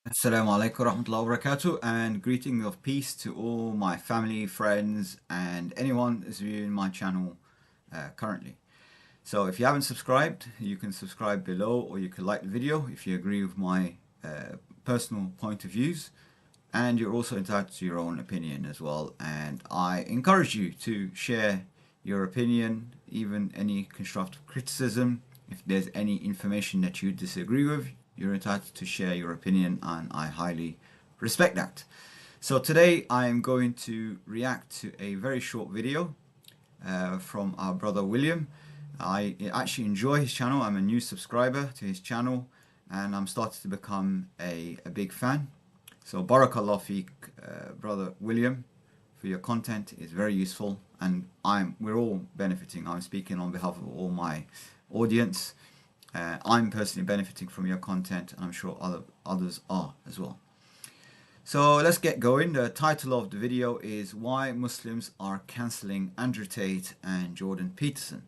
Assalamu alaikum warahmatullahi wabarakatuh, and greeting of peace to all my family, friends, and anyone who's viewing my channel currently. So if you haven't subscribed, you can subscribe below, or you can like the video if you agree with my personal point of views, and you're also entitled to your own opinion as well. And I encourage you to share your opinion, even any constructive criticism. If there's any information that you disagree with, you're entitled to share your opinion, and I highly respect that. So today I am going to react to a very short video from our brother William. I actually enjoy his channel. I'm a new subscriber to his channel, and I'm starting to become a big fan. So barakallah feek, brother William, for your content. Is very useful, and we're all benefiting. I'm speaking on behalf of all my audience. I'm personally benefiting from your content, and I'm sure others are as well. So let's get going. The title of the video is Why Muslims Are Cancelling Andrew Tate and Jordan Peterson.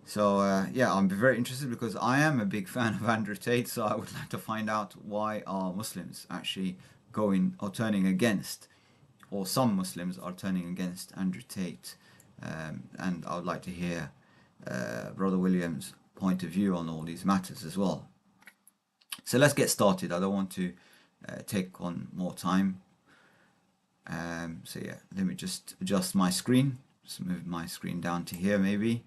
So yeah, I'm very interested because I am a big fan of Andrew Tate, so I would like to find out why are Muslims actually going or turning against, or some Muslims are turning against Andrew Tate, and I would like to hear Brother William's point of view on all these matters as well. So let's get started. I don't want to take on more time. So yeah, let me just adjust my screen. Just move my screen down to here maybe,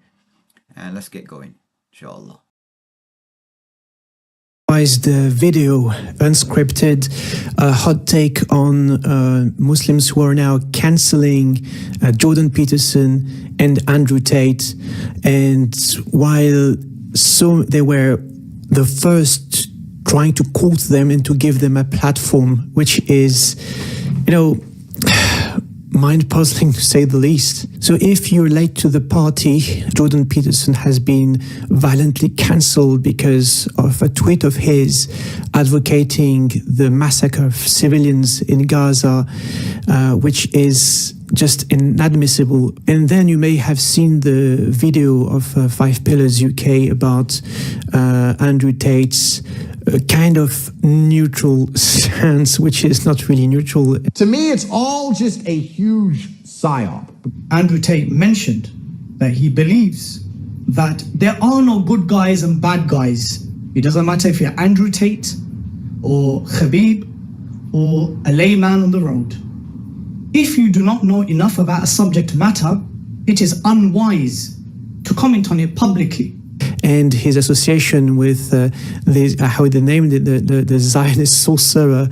and let's get going, inshallah. The video unscripted, a hot take on Muslims who are now cancelling Jordan Peterson and Andrew Tate. And while they were the first trying to quote them and to give them a platform, which is, mind-puzzling to say the least. So if you're late to the party, Jordan Peterson has been violently cancelled because of a tweet of his advocating the massacre of civilians in Gaza, which is just inadmissible. And then you may have seen the video of 5 Pillars UK about Andrew Tate's kind of neutral stance, which is not really neutral. To me, it's all just a huge psyop. Andrew Tate mentioned that he believes that there are no good guys and bad guys. It doesn't matter if you're Andrew Tate or Khabib or a layman on the road. If you do not know enough about a subject matter, it is unwise to comment on it publicly. And his association with how they named it, the Zionist sorcerer,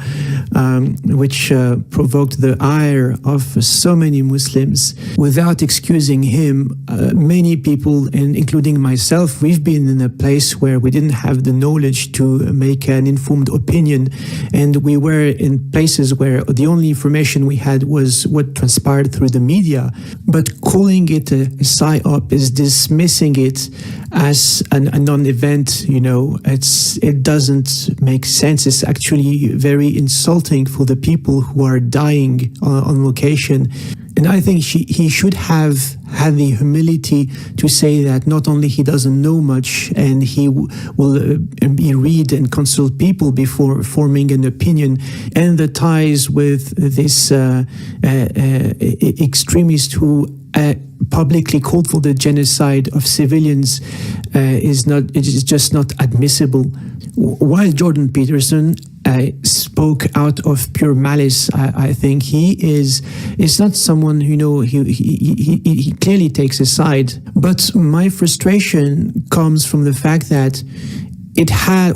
which provoked the ire of so many Muslims. Without excusing him, many people, and including myself, we've been in a place where we didn't have the knowledge to make an informed opinion, and we were in places where the only information we had was what transpired through the media. But calling it a psyop is dismissing it as a non-event. It doesn't make sense. It's actually very insulting for the people who are dying on location. And I think he should have had the humility to say that not only he doesn't know much, and he will read and consult people before forming an opinion, and the ties with this extremist who publicly called for the genocide of civilians is just not admissible. While Jordan Peterson spoke out of pure malice, I think it's not someone he clearly takes a side. But my frustration comes from the fact that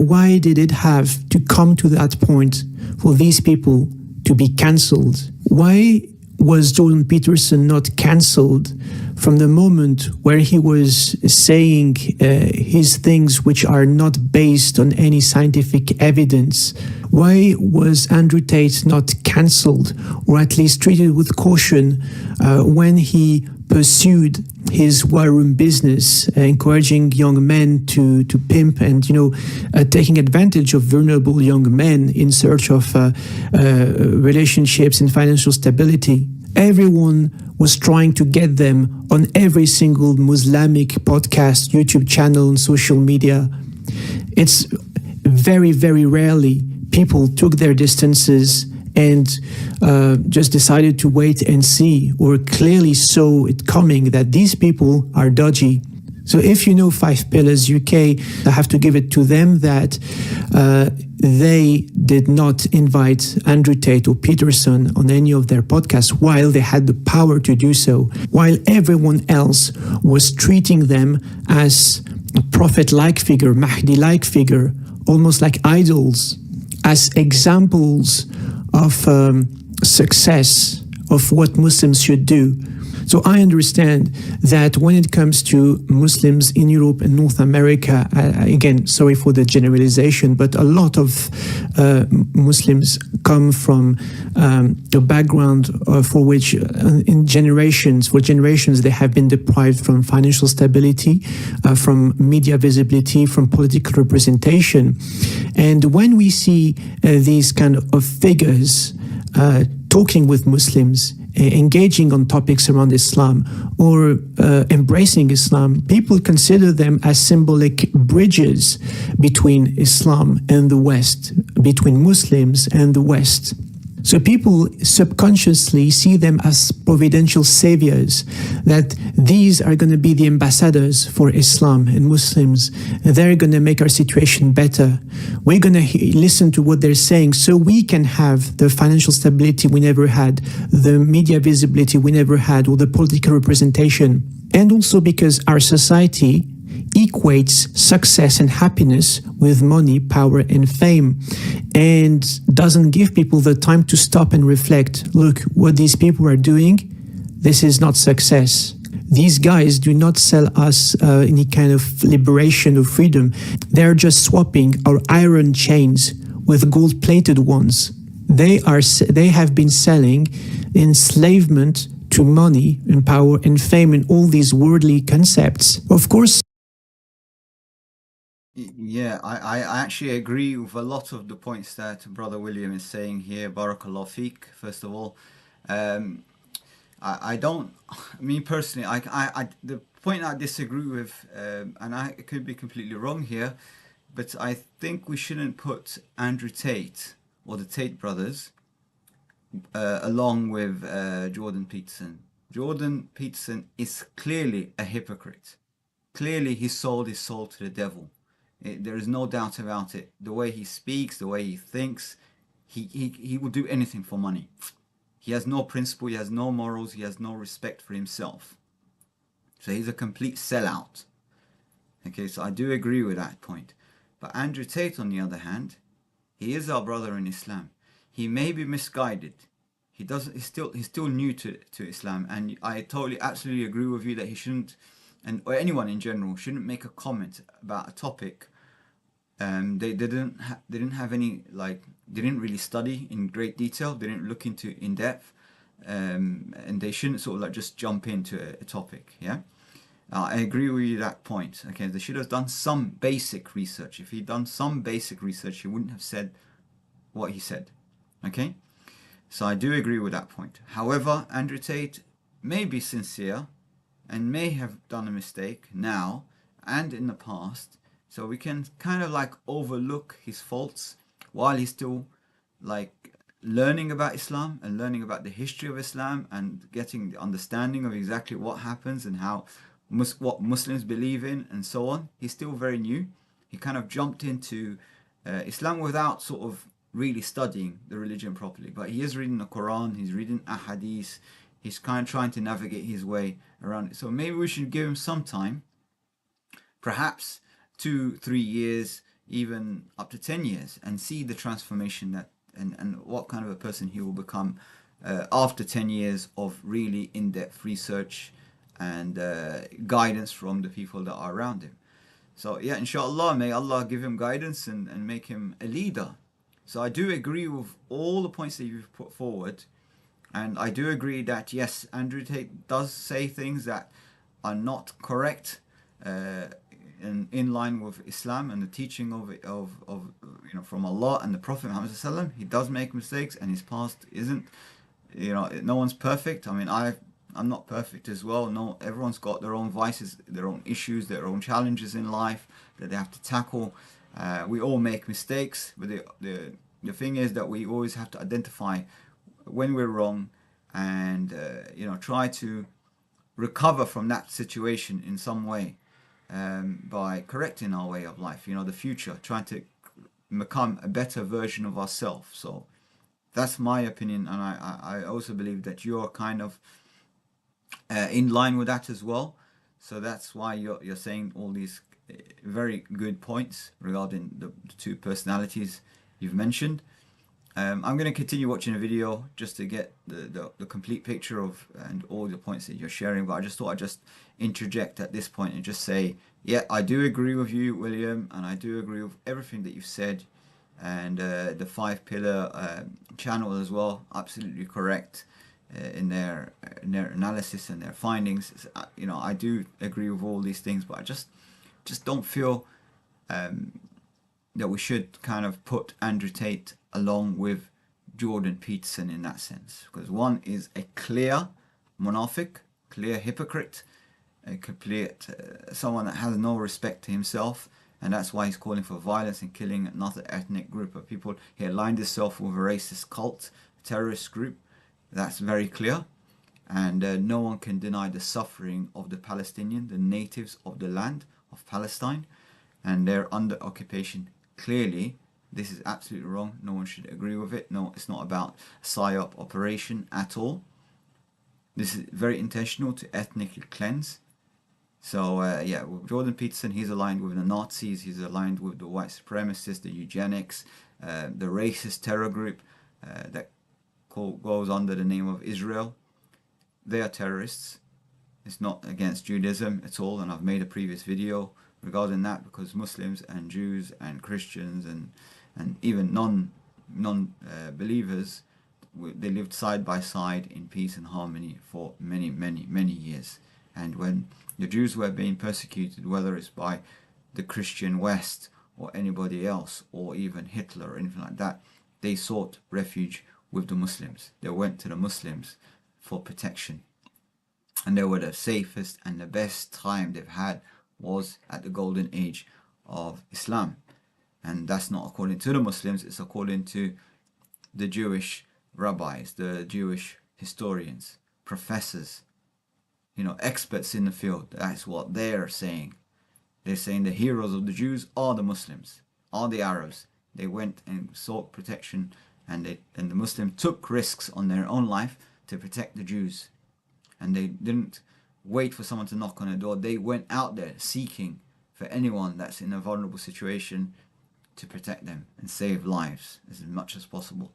why did it have to come to that point for these people to be cancelled? Why was Jordan Peterson not cancelled from the moment where he was saying his things which are not based on any scientific evidence? Why was Andrew Tate not cancelled, or at least treated with caution when he pursued his war room business, encouraging young men to pimp and taking advantage of vulnerable young men in search of relationships and financial stability? Everyone was trying to get them on every single Muslimic podcast, YouTube channel, and social media. It's very, very rarely people took their distances and just decided to wait and see, or clearly saw it coming that these people are dodgy. So if you know Five Pillars UK, I have to give it to them that they did not invite Andrew Tate or Peterson on any of their podcasts while they had the power to do so, while everyone else was treating them as a prophet-like figure, Mahdi-like figure, almost like idols, as examples of success, of what Muslims should do. So I understand that when it comes to Muslims in Europe and North America, again, sorry for the generalization, but a lot of Muslims come from a background for which for generations, they have been deprived from financial stability, from media visibility, from political representation. And when we see these kind of figures talking with Muslims, engaging on topics around Islam or embracing Islam, people consider them as symbolic bridges between Islam and the West, between Muslims and the West. So people subconsciously see them as providential saviors, that these are going to be the ambassadors for Islam and Muslims. They're going to make our situation better. We're going to listen to what they're saying so we can have the financial stability we never had, the media visibility we never had, or the political representation. And also because our society equates success and happiness with money, power, and fame, and doesn't give people the time to stop and reflect. Look, what these people are doing, this is not success. These guys do not sell us any kind of liberation or freedom. They're just swapping our iron chains with gold-plated ones. They have been selling enslavement to money and power and fame and all these worldly concepts. Of course, yeah, I actually agree with a lot of the points that Brother William is saying here. Barakallah feek, first of all. I don't, me personally, the point I disagree with, and I could be completely wrong here, but I think we shouldn't put Andrew Tate or the Tate brothers along with Jordan Peterson. Jordan Peterson is clearly a hypocrite. Clearly he sold his soul to the devil. There is no doubt about it. The way he speaks, the way he thinks, he will do anything for money. He has no principle, he has no morals, he has no respect for himself. So he's a complete sellout. Okay, so I do agree with that point. But Andrew Tate, on the other hand, he is our brother in Islam. He may be misguided. He's still new to Islam, and I totally, absolutely agree with you that he shouldn't, or anyone in general shouldn't make a comment about a topic. They didn't have any, like, they didn't really study in great detail. They didn't look into in depth, and they shouldn't sort of like just jump into a topic. Yeah, I agree with you that point. Okay, they should have done some basic research. If he'd done some basic research, he wouldn't have said what he said. Okay, so I do agree with that point. However, Andrew Tate may be sincere and may have done a mistake now and in the past, so we can kind of like overlook his faults while he's still like learning about Islam and learning about the history of Islam and getting the understanding of exactly what happens and how what Muslims believe in and so on. He's still very new. He kind of jumped into Islam without sort of really studying the religion properly, but he is reading the Quran, he's reading ahadith, he's kind of trying to navigate his way around it. So maybe we should give him some time, perhaps 2-3 years, even up to 10 years, and see the transformation that and what kind of a person he will become after 10 years of really in-depth research and guidance from the people that are around him. So yeah, inshallah, may Allah give him guidance and make him a leader. So I do agree with all the points that you've put forward, and I do agree that yes, Andrew Tate does say things that are not correct and in line with Islam and the teaching of from Allah and the Prophet Muhammad ﷺ. He does make mistakes, and his past isn't, no one's perfect. I mean, I'm not perfect as well. No, everyone's got their own vices, their own issues, their own challenges in life that they have to tackle. We all make mistakes, but the thing is that we always have to identify when we're wrong, and try to recover from that situation in some way, by correcting our way of life, the future, trying to become a better version of ourselves. So that's my opinion, and I also believe that you're kind of in line with that as well. So that's why you're saying all these very good points regarding the two personalities you've mentioned. I'm going to continue watching the video just to get the complete picture of and all the points that you're sharing, but I just thought I'd just interject at this point and just say, yeah, I do agree with you, William, and I do agree with everything that you've said, and the 5-pillar channel as well, absolutely correct in their analysis and their findings. I do agree with all these things, but I just don't feel that we should kind of put Andrew Tate along with Jordan Peterson in that sense, because one is a clear munafiq, clear hypocrite, a complete someone that has no respect to himself, and that's why he's calling for violence and killing another ethnic group of people. He aligned himself with a racist cult, a terrorist group. That's very clear, and no one can deny the suffering of the Palestinian, the natives of the land of Palestine, and they're under occupation. Clearly, this is absolutely wrong. No one should agree with it. No, it's not about a psyop operation at all. This is very intentional to ethnically cleanse. So yeah, with Jordan Peterson, he's aligned with the Nazis, he's aligned with the white supremacists, the eugenics, the racist terror group that goes under the name of Israel. They are terrorists. It's not against Judaism at all, and I've made a previous video regarding that, because Muslims and Jews and Christians and even non-believers, they lived side by side in peace and harmony for many years. And when the Jews were being persecuted, whether it's by the Christian West or anybody else, or even Hitler or anything like that, they sought refuge with the Muslims. They went to the Muslims for protection, and they were the safest and the best time they've had was at the golden age of Islam. And that's not according to the Muslims, it's according to the Jewish rabbis, the Jewish historians, professors, experts in the field. That's what they're saying. They're saying the heroes of the Jews are the Muslims, are the Arabs. They went and sought protection, and the Muslims took risks on their own life to protect the Jews. And they didn't wait for someone to knock on the door. They went out there seeking for anyone that's in a vulnerable situation to protect them and save lives as much as possible.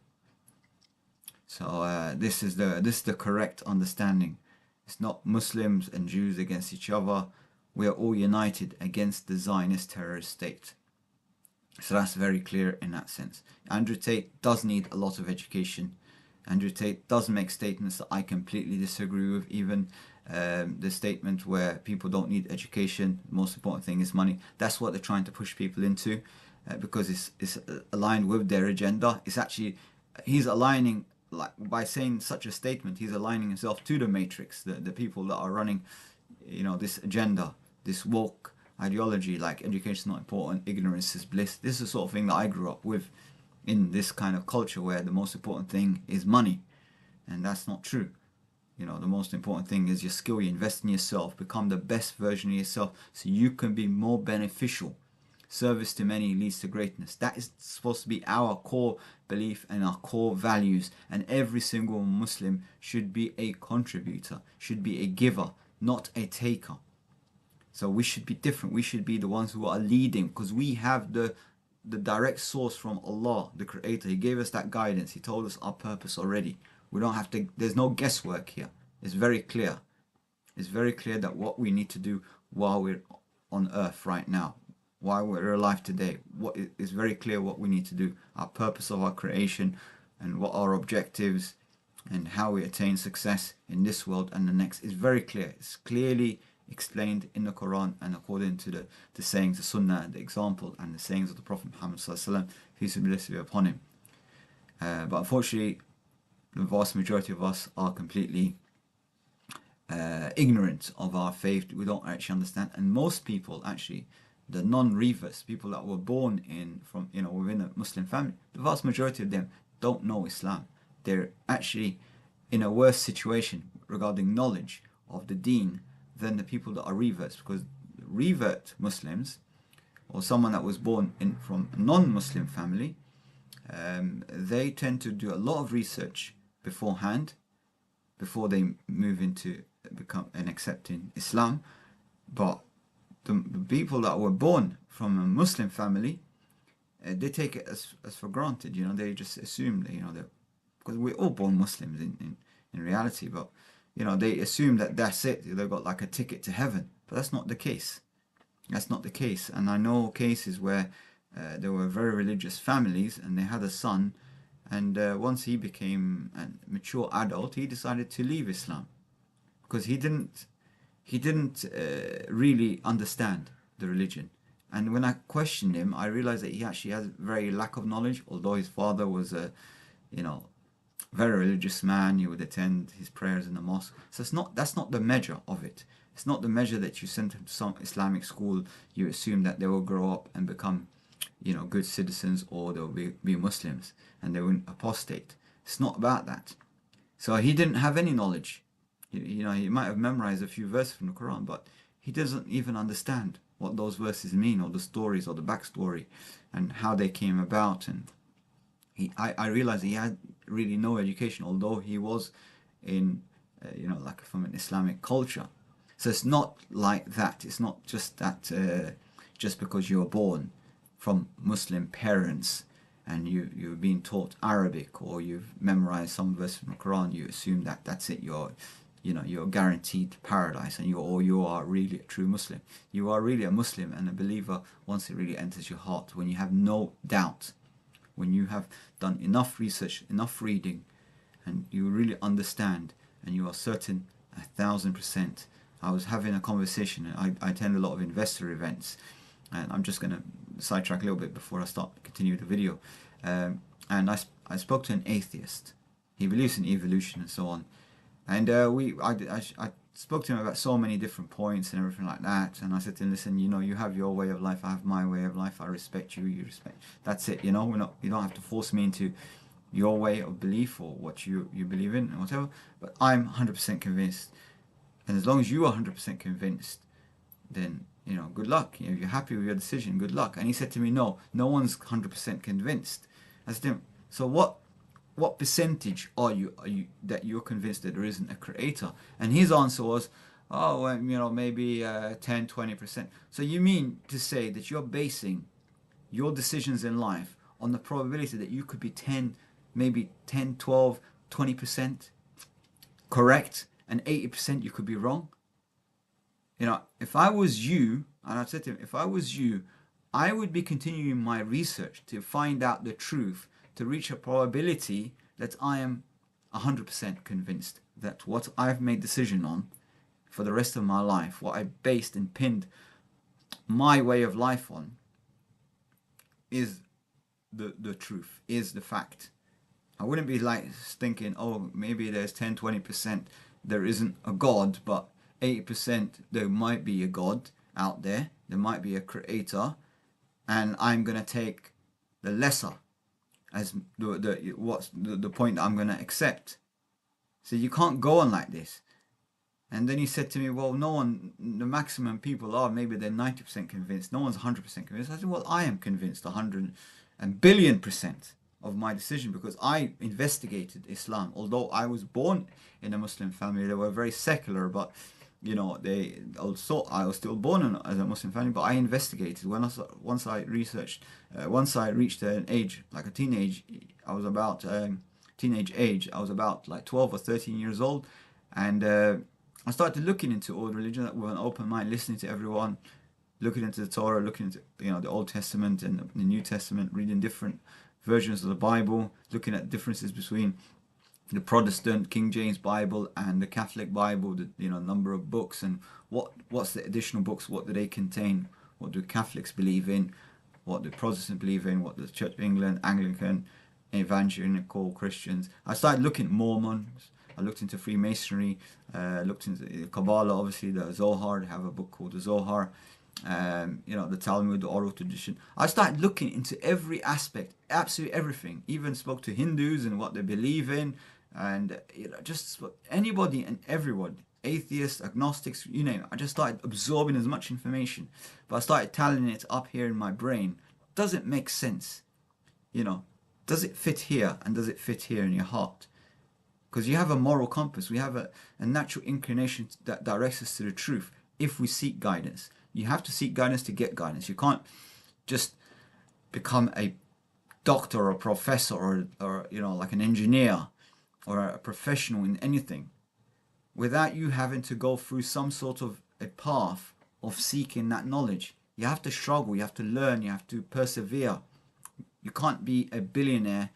So this is the correct understanding. It's not Muslims and Jews against each other. We are all united against the Zionist terrorist state. So that's very clear in that sense. Andrew Tate does need a lot of education. Andrew Tate does make statements that I completely disagree with, even the statement where people don't need education, the most important thing is money. That's what they're trying to push people into, because it's aligned with their agenda. It's actually, he's aligning, like by saying such a statement, he's aligning himself to the matrix, the people that are running, this agenda, this woke ideology, like education is not important, ignorance is bliss. This is the sort of thing that I grew up with in this kind of culture where the most important thing is money, and that's not true. The most important thing is your skill. You invest in yourself, become the best version of yourself so you can be more beneficial. Service to many leads to greatness. That is supposed to be our core belief and our core values, and every single Muslim should be a contributor, should be a giver, not a taker. So we should be different. We should be the ones who are leading, because we have the direct source from Allah, the Creator. He gave us that guidance. He told us our purpose already. We don't have to, there's no guesswork here. It's very clear. It's very clear that what we need to do while we're on earth right now, while we're alive today, what is very clear what we need to do, our purpose of our creation, and what our objectives, and how we attain success in this world and the next is very clear. It's clearly explained in the Quran and according to the sayings, the Sunnah, the example, and the sayings of the Prophet Muhammad ﷺ, peace and blessings be upon him. But unfortunately, the vast majority of us are completely ignorant of our faith. We don't actually understand, and most people actually the non-reverts, people that were born within a Muslim family, the vast majority of them don't know Islam. They're actually in a worse situation regarding knowledge of the deen than the people that are reverts, because revert Muslims, or someone that was born from a non-Muslim family, they tend to do a lot of research beforehand, before they move into become and accepting Islam. But the people that were born from a Muslim family, they take it as for granted. They just assume that, because we're all born Muslims in reality, but they assume that that's it. They've got like a ticket to heaven, but that's not the case. That's not the case. And I know cases where there were very religious families, and they had a son, and once he became a mature adult, he decided to leave Islam because he didn't really understand the religion. And when I questioned him, I realized that he actually has very lack of knowledge. Although his father was a very religious man, he would attend his prayers in the mosque. So that's not the measure of it. It's not the measure that you send them to some Islamic school, you assume that they will grow up and become good citizens, or they'll be Muslims and they won't apostate. It's not about that. So he didn't have any knowledge. He might have memorized a few verses from the Quran, but he doesn't even understand what those verses mean, or the stories, or the backstory, and how they came about. And I realized he had really no education, although he was in like from an Islamic culture. So it's not like that. It's not just that just because you were born from Muslim parents and you're being taught Arabic, or you've memorized some verse from the Quran, you assume that that's it. You're guaranteed paradise, and you are really a true Muslim. You are really a Muslim and a believer once it really enters your heart, when you have no doubt, when you have done enough research, enough reading, and you really understand, and you are certain 1,000%. I was having a conversation. I attend a lot of investor events, and I'm just going to sidetrack a little bit before I continue the video. And I spoke to an atheist. He believes in evolution and so on. And I spoke to him about so many different points and everything like that. And I said to him, listen, you have your way of life, I have my way of life. I respect you, you respect. That's it. You don't have to force me into your way of belief or what you believe in or whatever. But I'm 100% convinced. And as long as you are 100% convinced, then good luck. If you're happy with your decision, good luck. And he said to me, no one's 100% convinced. I said to him, so what percentage are you that you're convinced that there isn't a creator? And his answer was, maybe 10-20%. So you mean to say that you're basing your decisions in life on the probability that you could be 10, 12, 20% correct, and 80% you could be wrong? If I was you, and I said to him, if I was you, I would be continuing my research to find out the truth, to reach a probability that I am 100% convinced that what I've made decision on for the rest of my life, what I based and pinned my way of life on, is the truth, is the fact. I wouldn't be like thinking, oh, maybe there's 10-20% there isn't a God, but 80% there might be a God out there, there might be a creator, and I'm going to take the lesser as the point that I'm going to accept. So you can't go on like this. And then he said to me, well, the maximum people are, maybe they're 90% convinced, no one's 100% convinced. I said, well, I am convinced 100 billion% of my decision, because I investigated Islam. Although I was born in a Muslim family, they were very secular, but they also, I was still born as a Muslim family, but I investigated. Once I researched, once I reached an age, like a teenage, I was about teenage age, I was about like 12 or 13 years old, and I started looking into all religion with an open mind, listening to everyone, looking into the Torah, looking into the Old Testament and the New Testament, reading different versions of the Bible, looking at differences between the Protestant King James Bible and the Catholic Bible, the number of books, and what's the additional books, what do they contain, what do Catholics believe in, what do Protestants believe in, what does Church of England, Anglican, Evangelical Christians. I started looking at Mormons, I looked into Freemasonry, looked into Kabbalah, obviously the Zohar, they have a book called the Zohar, the Talmud, the oral tradition. I started looking into every aspect, absolutely everything. Even spoke to Hindus and what they believe in, and just anybody and everyone, atheists, agnostics, you name it. I just started absorbing as much information, but I started tallying it up here in my brain. Does it make sense? Does it fit here, and does it fit here in your heart? Because you have a moral compass. We have a natural inclination that directs us to the truth if we seek guidance. You have to seek guidance to get guidance. You can't just become a doctor or a professor or like an engineer or a professional in anything without you having to go through some sort of a path of seeking that knowledge. You have to struggle, you have to learn, you have to persevere. You can't be a billionaire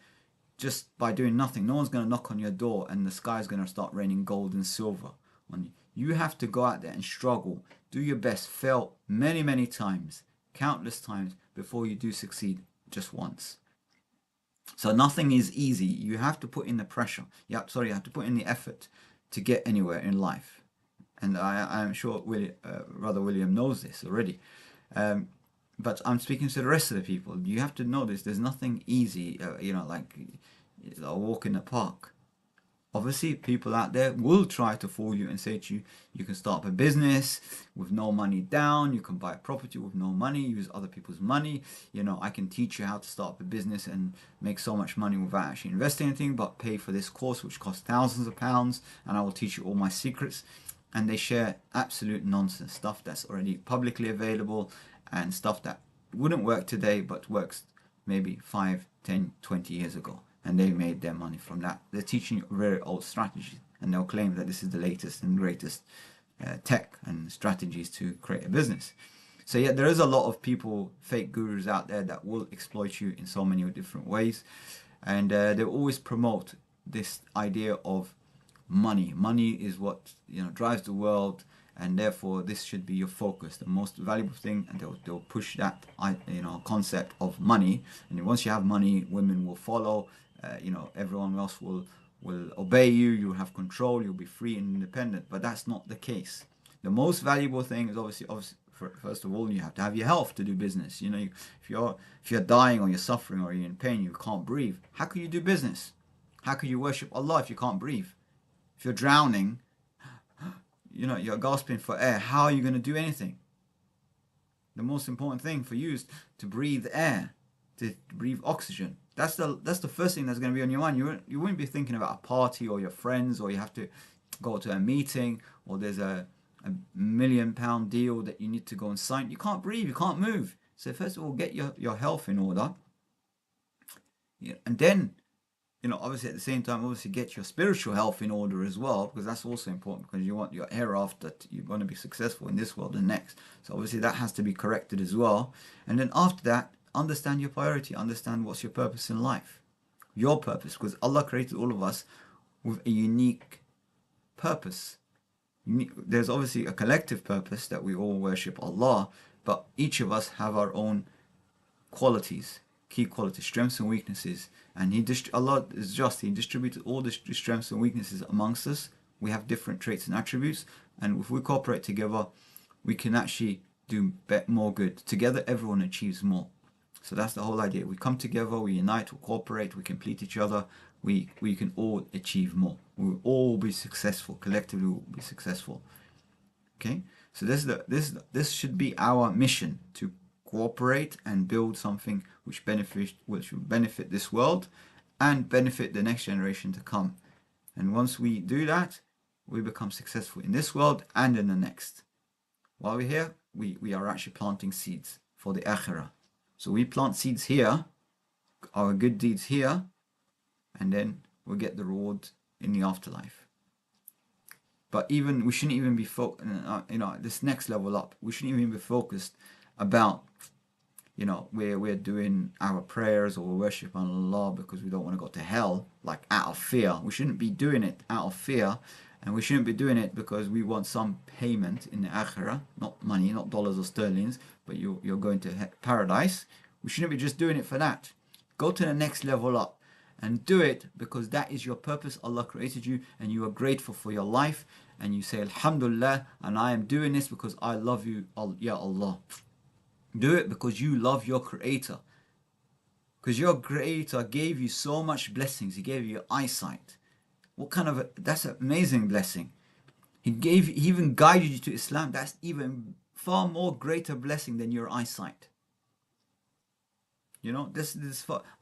just by doing nothing. No one's going to knock on your door and the sky's going to start raining gold and silver on you. You have to go out there and struggle, do your best, fail many, many times, countless times before you do succeed just once. So nothing is easy. You have to put in the pressure. You have to put in the effort to get anywhere in life. And I'm sure Brother William knows this already. But I'm speaking to the rest of the people. You have to know this. There's nothing easy, like a walk in the park. Obviously, people out there will try to fool you and say to you, you can start up a business with no money down. You can buy a property with no money, use other people's money. I can teach you how to start up a business and make so much money without actually investing anything, but pay for this course, which costs thousands of pounds, and I will teach you all my secrets. And they share absolute nonsense, stuff that's already publicly available and stuff that wouldn't work today, but works maybe 5, 10, 20 years ago. And they made their money from that. They're teaching you very old strategies, and they'll claim that this is the latest and greatest tech and strategies to create a business. So yeah, there is a lot of people, fake gurus out there that will exploit you in so many different ways. And they always promote this idea of money. Money is what drives the world, and therefore this should be your focus, the most valuable thing. And they'll push that concept of money. And once you have money, women will follow. Everyone else will obey you. You'll have control. You'll be free and independent. But that's not the case. The most valuable thing is obviously first of all, you have to have your health to do business. If you're dying or you're suffering or you're in pain, you can't breathe. How can you do business? How can you worship Allah if you can't breathe? If you're drowning, you're gasping for air. How are you going to do anything? The most important thing for you is to breathe air, to breathe oxygen. That's the first thing that's going to be on your mind. You wouldn't be thinking about a party or your friends, or you have to go to a meeting, or there's a £1 million deal that you need to go and sign. You can't breathe. You can't move. So first of all, get your health in order. And then, obviously at the same time, obviously get your spiritual health in order as well, because that's also important, because you want your hereafter, you're going to be successful in this world and next. So obviously that has to be corrected as well. And then after that, understand your priority, understand what's your purpose in life, your purpose, because Allah created all of us with a unique purpose. There's obviously a collective purpose that we all worship Allah, but each of us have our own qualities, key qualities, strengths and weaknesses. And Allah is just. He distributed all the strengths and weaknesses amongst us. We have different traits and attributes, and if we cooperate together, we can actually do more good. Together, everyone achieves more. So that's the whole idea. We come together, we unite, we cooperate, we complete each other. We can all achieve more. We will all be successful. Collectively, we will be successful. Okay. So this should be our mission, to cooperate and build something which will benefit this world and benefit the next generation to come. And once we do that, we become successful in this world and in the next. While we're here, we are actually planting seeds for the akhirah. So we plant seeds here, our good deeds here, and then we'll get the reward in the afterlife. But we shouldn't even be this next level up, we shouldn't even be focused about we're doing our prayers or worship on Allah because we don't want to go to hell, like out of fear. We shouldn't be doing it out of fear, and we shouldn't be doing it because we want some payment in the akhirah, not money, not dollars or sterlings, but you're going to paradise. We shouldn't be just doing it for that. Go to the next level up. and do it because that is your purpose. Allah created you and you are grateful for your life, and you say Alhamdulillah, and I am doing this because I love you, Ya Allah. Do it because you love your Creator, because your Creator gave you so much blessings. He gave you eyesight. What kind of that's an amazing blessing. He even guided you to Islam. That's even far more greater blessing than your eyesight. You know,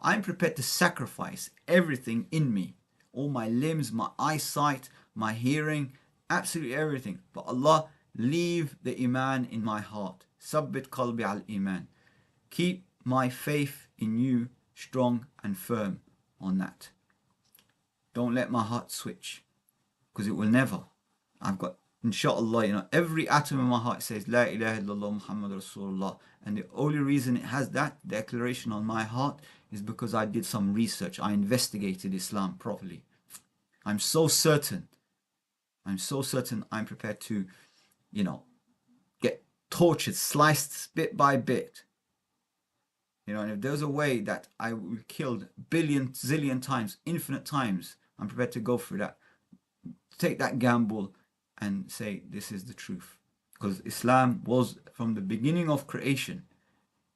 I'm prepared to sacrifice everything in me, all my limbs, my eyesight, my hearing, absolutely everything. But Allah, leave the iman in my heart. Sabbit qalbi al iman. Keep my faith in you strong and firm on that. Don't let my heart switch, because it will never. I've got, inshallah, you know, every atom in my heart says La ilaha illallah Muhammad Rasulullah, and the only reason it has that declaration on my heart is because I did some research. I investigated Islam properly. I'm so certain I'm prepared to, you know, get tortured, sliced bit by bit. You know, and if there's a way that I will be killed billion, zillion times, infinite times, I'm prepared to go through that, take that gamble and say this is the truth. Because Islam was, from the beginning of creation,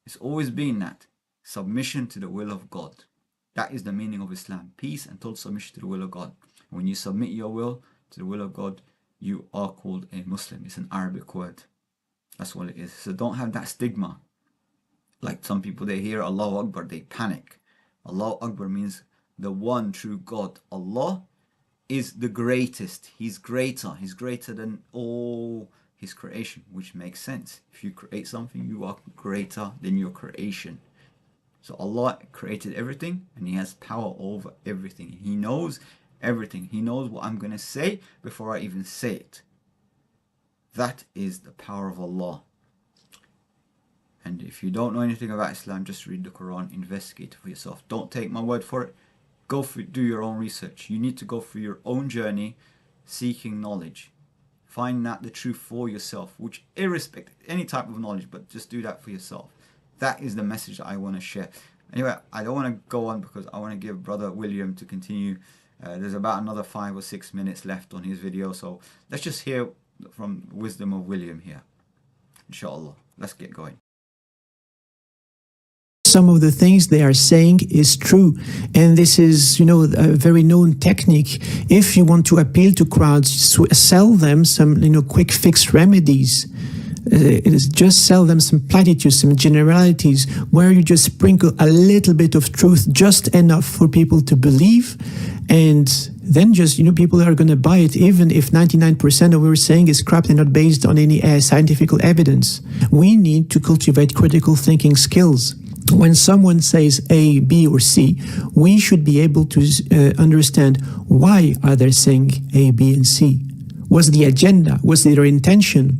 it's always been that. Submission to the will of God. That is the meaning of Islam. Peace and total submission to the will of God. When you submit your will to the will of God, you are called a Muslim. It's an Arabic word. That's what it is. So don't have that stigma. Like some people, they hear Allahu Akbar, they panic. Allahu Akbar means the one true God. Allah is the greatest. He's greater. He's greater than all His creation, which makes sense. If you create something, you are greater than your creation. So Allah created everything and He has power over everything. He knows everything. He knows what I'm going to say before I even say it. That is the power of Allah. And if you don't know anything about Islam, just read the Quran, investigate for yourself. Don't take my word for it. Go do your own research. You need to go through your own journey seeking knowledge. Find out the truth for yourself, which irrespective, any type of knowledge, but just do that for yourself. That is the message that I want to share. Anyway, I don't want to go on because I want to give Brother William to continue. There's about another 5 or 6 minutes left on his video. So let's just hear from wisdom of William here. Inshallah. Let's get going. Some of the things they are saying is true, and this is, you know, a very known technique. If you want to appeal to crowds, sell them some, you know, quick fix remedies. It is just sell them some platitudes, some generalities, where you just sprinkle a little bit of truth, just enough for people to believe, and then just, you know, people are going to buy it, even if 99% of what we're saying is crap and not based on any scientific evidence. We need to cultivate critical thinking skills. When someone says A, B, or C, we should be able to understand why are they saying A, B, and C. What's the agenda? What's their intention?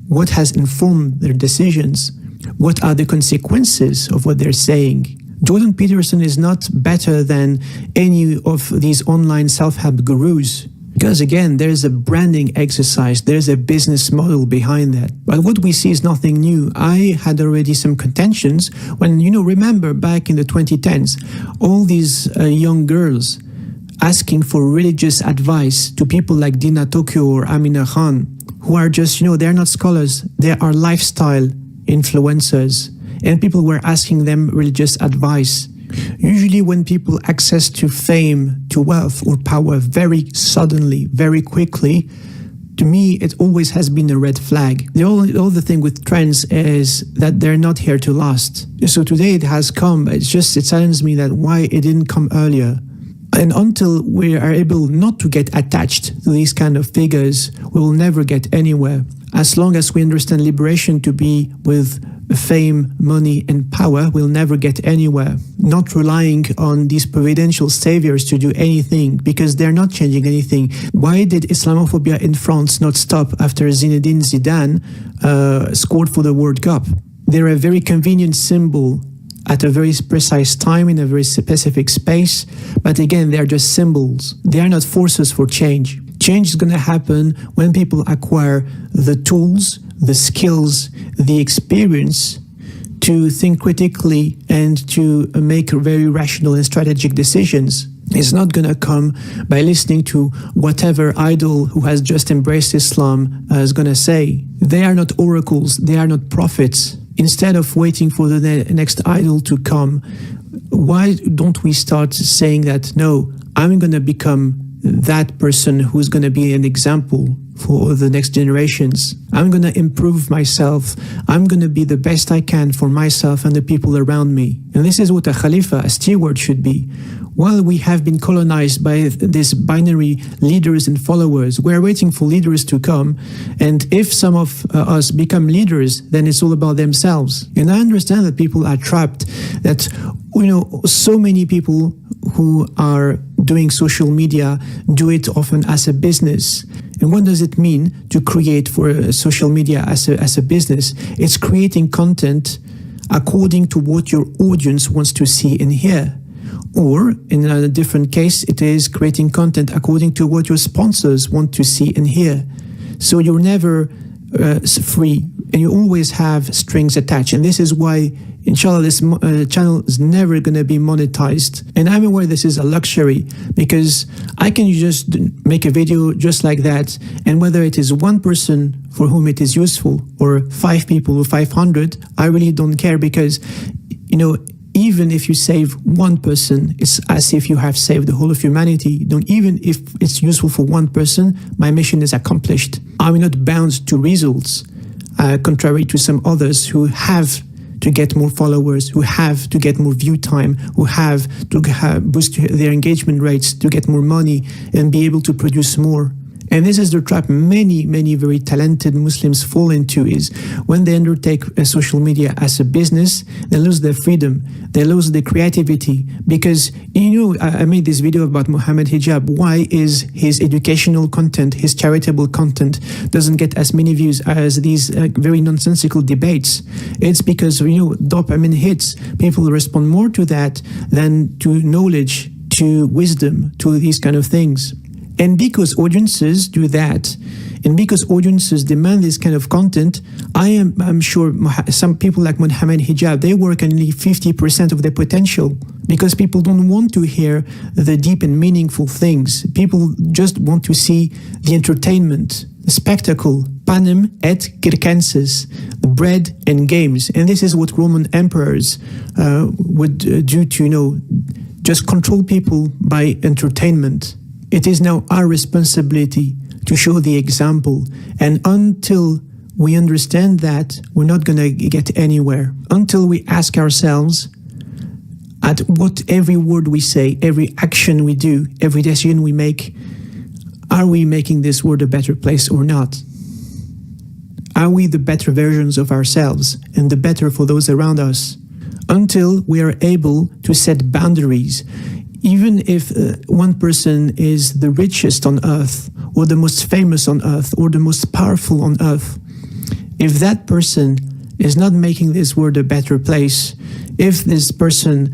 What has informed their decisions? What are the consequences of what they're saying? Jordan Peterson is not better than any of these online self-help gurus. Because again, there's a branding exercise, there's a business model behind that. But what we see is nothing new. I had already some contentions when, you know, remember back in the 2010s, all these young girls asking for religious advice to people like Dina Tokyo or Amina Khan, who are just, you know, they're not scholars, they are lifestyle influencers. And people were asking them religious advice. Usually when people access to fame, to wealth or power very suddenly, very quickly, to me, it always has been a red flag. The other thing with trends is that they're not here to last. So today it has come. It saddens me that why it didn't come earlier. And until we are able not to get attached to these kind of figures, we will never get anywhere. As long as we understand liberation to be with fame, money, and power, we'll never get anywhere. Not relying on these providential saviors to do anything, because they're not changing anything. Why did Islamophobia in France not stop after Zinedine Zidane scored for the World Cup? They're a very convenient symbol at a very precise time in a very specific space, but again, they're just symbols. They are not forces for change. Change is going to happen when people acquire the tools, the skills, the experience to think critically and to make very rational and strategic decisions. It's not going to come by listening to whatever idol who has just embraced Islam is going to say. They are not oracles, they are not prophets. Instead of waiting for the next idol to come, why don't we start saying that, no, I'm going to become that person who's going to be an example for the next generations. I'm going to improve myself. I'm going to be the best I can for myself and the people around me. And this is what a Khalifa, a steward, should be. While we have been colonized by this binary leaders and followers, we're waiting for leaders to come. And if some of us become leaders, then it's all about themselves. And I understand that people are trapped, that, so many people who are doing social media do it often as a business. And what does it mean to create for social media as a business? It's creating content according to what your audience wants to see and hear. Or, in a different case, it is creating content according to what your sponsors want to see and hear. So you're never free, and you always have strings attached. And this is why, inshallah, this channel is never going to be monetized. And I'm aware this is a luxury, because I can just make a video just like that, and whether it is one person for whom it is useful, or 5 people or 500, I really don't care, because, even if you save one person, it's as if you have saved the whole of humanity. Even if it's useful for one person, my mission is accomplished. I'm not bound to results, contrary to some others who have to get more followers, who have to get more view time, who have to boost their engagement rates to get more money and be able to produce more. And this is the trap many, many very talented Muslims fall into, is when they undertake social media as a business, they lose their freedom, they lose their creativity. Because, I made this video about Muhammad Hijab. Why is his educational content, his charitable content, doesn't get as many views as these very nonsensical debates? It's because, dopamine hits. People respond more to that than to knowledge, to wisdom, to these kind of things. And because audiences do that, and because audiences demand this kind of content, I'm sure some people like Muhammad Hijab, they work only 50% of their potential, because people don't want to hear the deep and meaningful things. People just want to see the entertainment, the spectacle, panem et circenses, the bread and games. And this is what Roman emperors would do to, just control people by entertainment. It is now our responsibility to show the example. And until we understand that, we're not going to get anywhere. Until we ask ourselves, at what every word we say, every action we do, every decision we make, are we making this world a better place or not? Are we the better versions of ourselves and the better for those around us? Until we are able to set boundaries, even if one person is the richest on earth, or the most famous on earth, or the most powerful on earth, if that person is not making this world a better place, if this person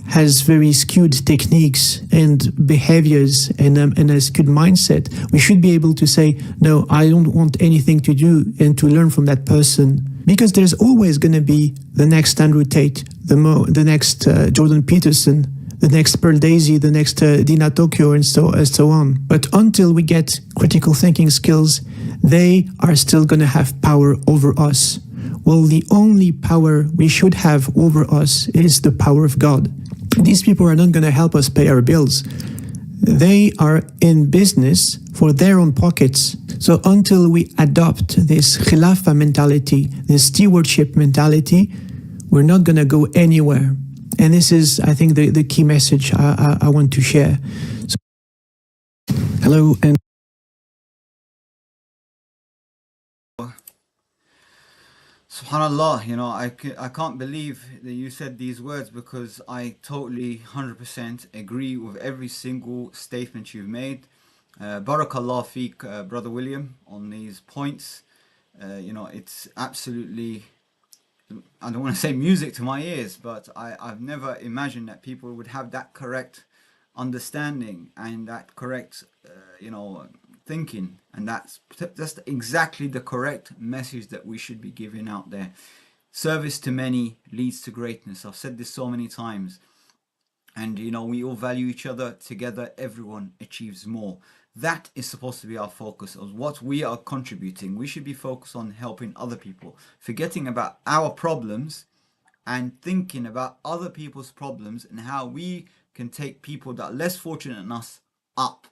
has very skewed techniques and behaviors and a skewed mindset, we should be able to say, no, I don't want anything to do and to learn from that person. Because there's always going to be the next Andrew Tate, the next Jordan Peterson, the next Pearl Daisy, the next Dina Tokyo, and so on. But until we get critical thinking skills, they are still going to have power over us. Well, the only power we should have over us is the power of God. These people are not going to help us pay our bills. They are in business for their own pockets. So until we adopt this Khilafah mentality, this stewardship mentality, we're not going to go anywhere. And this is, I think, the key message I want to share. So, hello, and SubhanAllah, I can't believe that you said these words, because I totally 100% agree with every single statement you've made. Barakallah feek, Brother William, on these points. It's absolutely, I don't want to say music to my ears, but I've never imagined that people would have that correct understanding and that correct, thinking. And that's exactly the correct message that we should be giving out there. service to many leads to greatness. I've said this so many times. And you know, we all value each other. Together, everyone achieves more. That is supposed to be our focus of what we are contributing. We should be focused on helping other people, forgetting about our problems and thinking about other people's problems and how we can take people that are less fortunate than us up.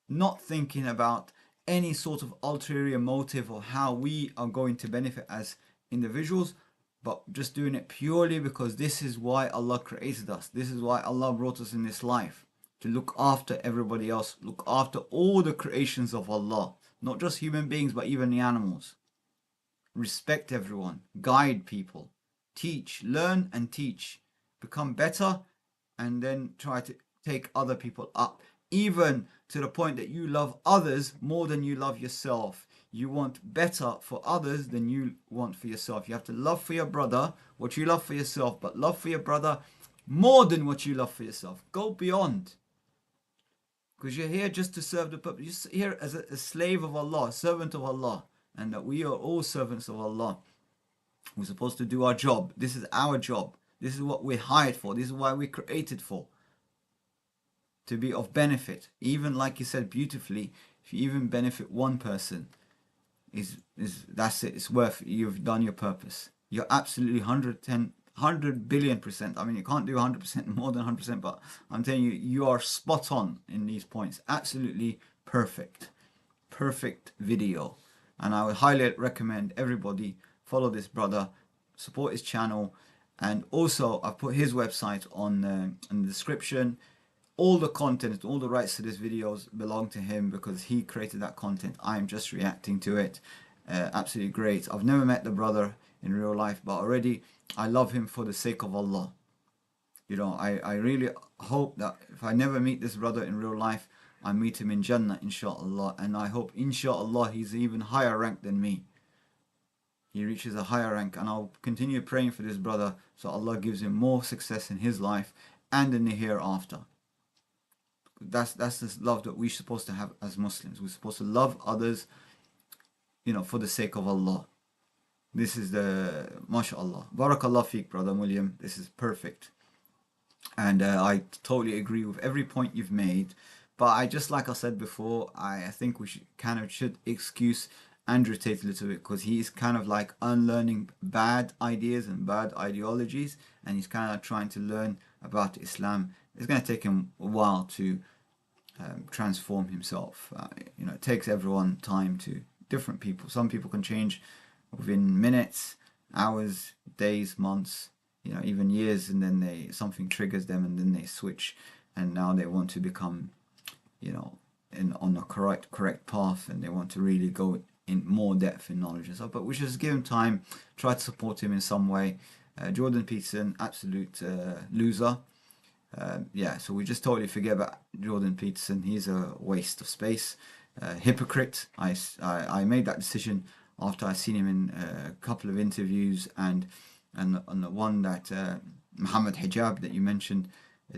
Not thinking about any sort of ulterior motive or how we are going to benefit as individuals, but just doing it purely because this is why Allah created us. This is why Allah brought us in this life, to look after everybody else, look after all the creations of Allah, not just human beings, but even the animals. Respect everyone, guide people, teach, learn and teach, become better, and then try to take other people up, even to the point that you love others more than you love yourself. You want better for others than you want for yourself. You have to love for your brother what you love for yourself, but love for your brother more than what you love for yourself. Go beyond. Because you're here just to serve the purpose. You're here as a slave of Allah, a servant of Allah. And that we are all servants of Allah. We're supposed to do our job. This is our job. This is what we're hired for. This is why we're created for. To be of benefit. Even like you said beautifully, if you even benefit one person, that's it. It's worth it. You've done your purpose. You're absolutely 100 billion%. I mean, you can't do 100% more than 100%, but I'm telling you, you are spot on in these points. Absolutely perfect. Perfect video. And I would highly recommend everybody follow this brother, support his channel, and also I've put his website on in the description. All the content, all the rights to this videos belong to him because he created that content. I'm just reacting to it. Absolutely great. I've never met the brother in real life, but already I love him for the sake of Allah. You know, I really hope that if I never meet this brother in real life, I meet him in Jannah, inshallah. And I hope, inshallah, he's even higher rank than me. He reaches a higher rank, and I'll continue praying for this brother so Allah gives him more success in his life and in the hereafter. That's this love that we're supposed to have as Muslims. We're supposed to love others, you know, for the sake of Allah. This is the, mashallah. Barakallah feek, brother William. This is perfect. And I totally agree with every point you've made. But I just, like I said before, I think we should excuse Andrew Tate a little bit, because he's kind of like unlearning bad ideas and bad ideologies, and he's kind of trying to learn about Islam. It's going to take him a while to transform himself. You know, it takes everyone time to, different people. Some people can change within minutes, hours, days, months, you know, even years, and then something triggers them, and then they switch, and now they want to become, you know, on the correct path, and they want to really go in more depth in knowledge and stuff. But we should just give him time, try to support him in some way. Jordan Peterson, absolute loser. Yeah, so we just totally forget about Jordan Peterson. He's a waste of space, hypocrite. I made that decision after I seen him in a couple of interviews, and on the one that Muhammad Hijab that you mentioned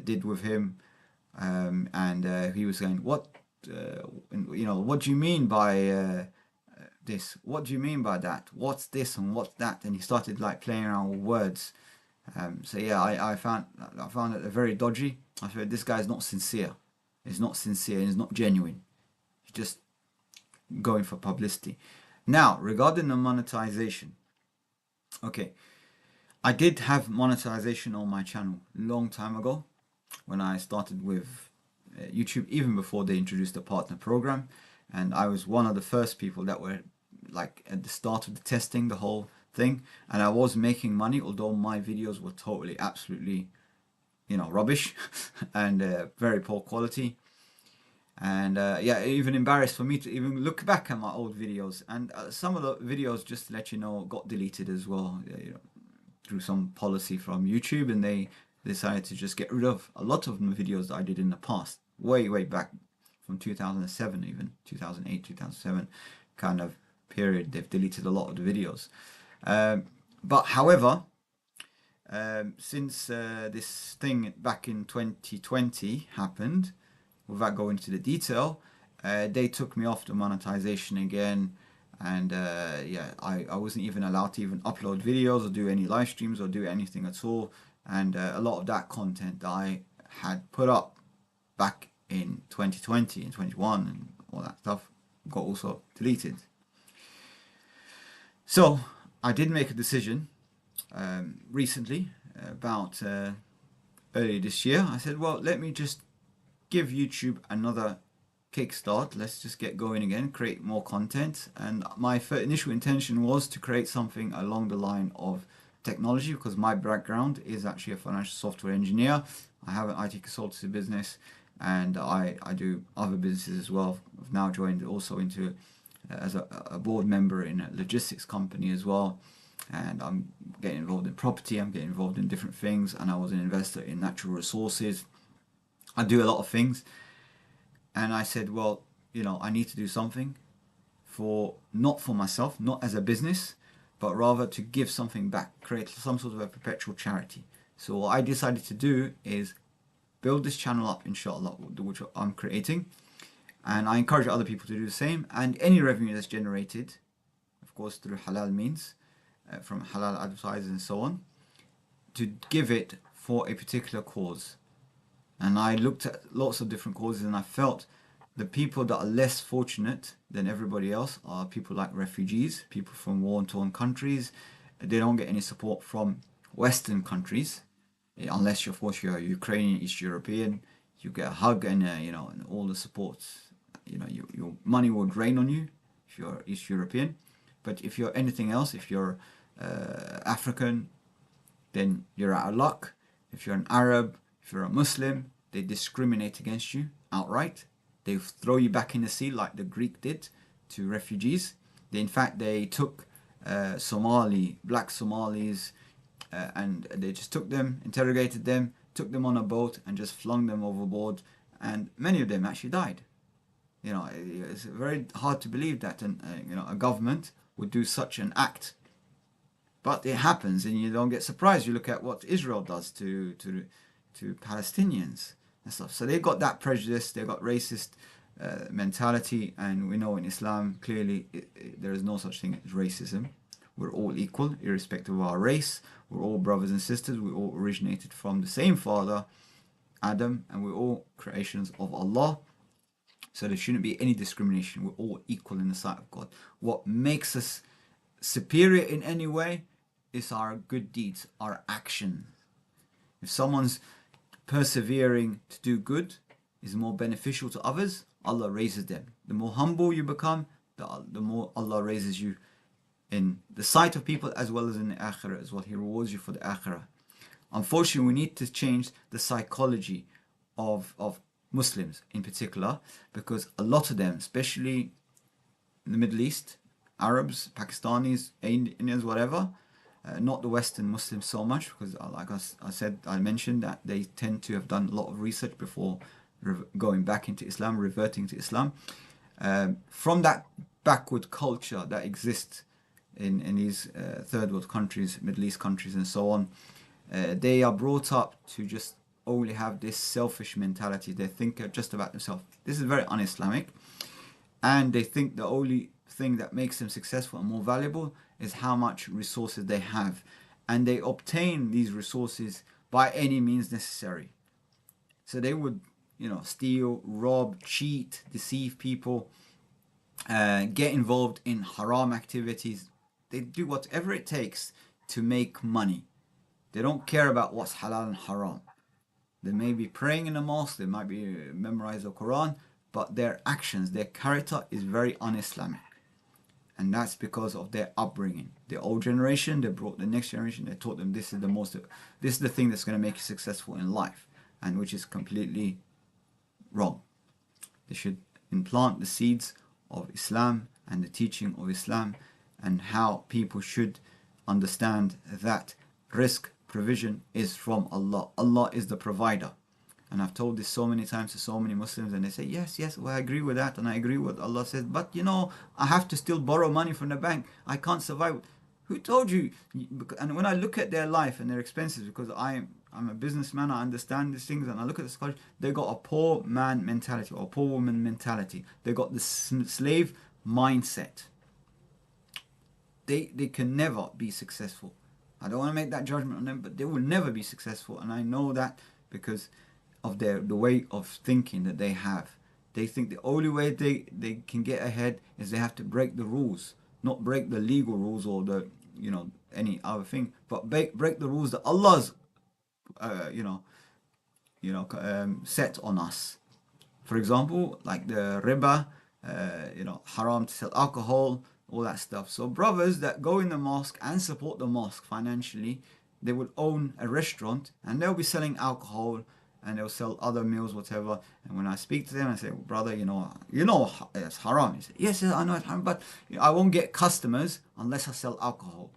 did with him, and he was saying, what you know, what do you mean by this? What do you mean by that? What's this and what's that? And he started like playing around with words. So yeah, I found it very dodgy. I said, this guy's not sincere. He's not sincere. He's not genuine. He's just going for publicity. Now, regarding the monetization, okay, I did have monetization on my channel a long time ago when I started with YouTube, even before they introduced the partner program, and I was one of the first people that were like at the start of the testing, the whole thing, and I was making money, although my videos were totally, absolutely, you know, rubbish and very poor quality. And yeah, even embarrassed for me to even look back at my old videos, and some of the videos, just to let you know, got deleted as well, you know, through some policy from YouTube, and they decided to just get rid of a lot of the videos that I did in the past, way back from 2007, even 2008, 2007 kind of period. They've deleted a lot of the videos. But however, since this thing back in 2020 happened, without going into the detail, they took me off the monetization again, And yeah, I wasn't even allowed to even upload videos or do any live streams or do anything at all. And a lot of that content that I had put up back in 2020 and 21 and all that stuff got also deleted. So I did make a decision recently about earlier this year. I said, well, let me just give YouTube another kickstart. Let's just get going again, create more content. And my initial intention was to create something along the line of technology, because my background is actually a financial software engineer. I have an IT consultancy business, and I do other businesses as well. I've now joined also into as a board member in a logistics company as well, and I'm getting involved in property, I'm getting involved in different things, and I was an investor in natural resources. I do a lot of things, and I said, well, you know, I need to do something not for myself, not as a business, but rather to give something back, create some sort of a perpetual charity. So what I decided to do is build this channel up, inshallah, which I'm creating, and I encourage other people to do the same. And any revenue that's generated, of course through halal means, from halal advertisers and so on, to give it for a particular cause. And I looked at lots of different causes, and I felt the people that are less fortunate than everybody else are people like refugees, people from war-torn countries. They don't get any support from Western countries, unless of course you're Ukrainian, East European. You get a hug and you know, and all the supports. You know, your money will drain on you if you're East European. But if you're anything else, if you're African, then you're out of luck. If you're an Arab, if you're a Muslim, they discriminate against you outright. They throw you back in the sea like the Greek did to refugees. In fact, they took black Somalis, and they just took them, interrogated them, took them on a boat and just flung them overboard. And many of them actually died. You know, it's very hard to believe that you know, a government would do such an act. But it happens, and you don't get surprised. You look at what Israel does to Palestinians and stuff. So they got that prejudice, they got racist mentality, and we know in Islam clearly there is no such thing as racism. We're all equal, irrespective of our race. We're all brothers and sisters. We all originated from the same father, Adam, and we're all creations of Allah. So there shouldn't be any discrimination. We're all equal in the sight of God. What makes us superior in any way is our good deeds, our actions. If someone's persevering to do good is more beneficial to others, Allah raises them. The more humble you become, the more Allah raises you in the sight of people as well as in the akhirah as well. He rewards you for the akhirah. Unfortunately, we need to change the psychology of Muslims in particular, because a lot of them, especially in the Middle East, Arabs, Pakistanis, Indians, whatever, not the Western Muslims so much, because like I mentioned that they tend to have done a lot of research before going back into Islam, reverting to Islam. From that backward culture that exists in these third world countries, Middle East countries and so on, they are brought up to just only have this selfish mentality. They think just about themselves. This is very un-Islamic, and they think the only thing that makes them successful and more valuable is how much resources they have, and they obtain these resources by any means necessary. So they would, you know, steal, rob, cheat, deceive people, get involved in haram activities. They do whatever it takes to make money. They don't care about what's halal and haram. They may be praying in a mosque, they might be memorize the Quran, but their actions, their character is very un-Islamic. And that's because of their upbringing. The old generation, they brought the next generation, they taught them this is the thing that's going to make you successful in life, and which is completely wrong. They should implant the seeds of Islam and the teaching of Islam, and how people should understand that risk provision is from Allah. Allah is the provider. And I've told this so many times to so many Muslims, and they say, yes, well, I agree with that, and I agree with what Allah says, but you know, I have to still borrow money from the bank. I can't survive. Who told you? And when I look at their life and their expenses, because I'm a businessman, I understand these things, and I look at this culture, they got a poor man mentality or a poor woman mentality. They got the slave mindset. they can never be successful. I don't want to make that judgment on them, but they will never be successful, and I know that because of the way of thinking that they have. They think the only way they can get ahead is they have to break the rules, not break the legal rules or the any other thing, but break the rules that Allah's set on us. For example, like the riba, haram to sell alcohol, all that stuff. So brothers that go in the mosque and support the mosque financially, they will own a restaurant and they'll be selling alcohol and they'll sell other meals, whatever. And when I speak to them, I say, brother, you know it's haram. He said, yes, I know it's haram, but I won't get customers unless I sell alcohol.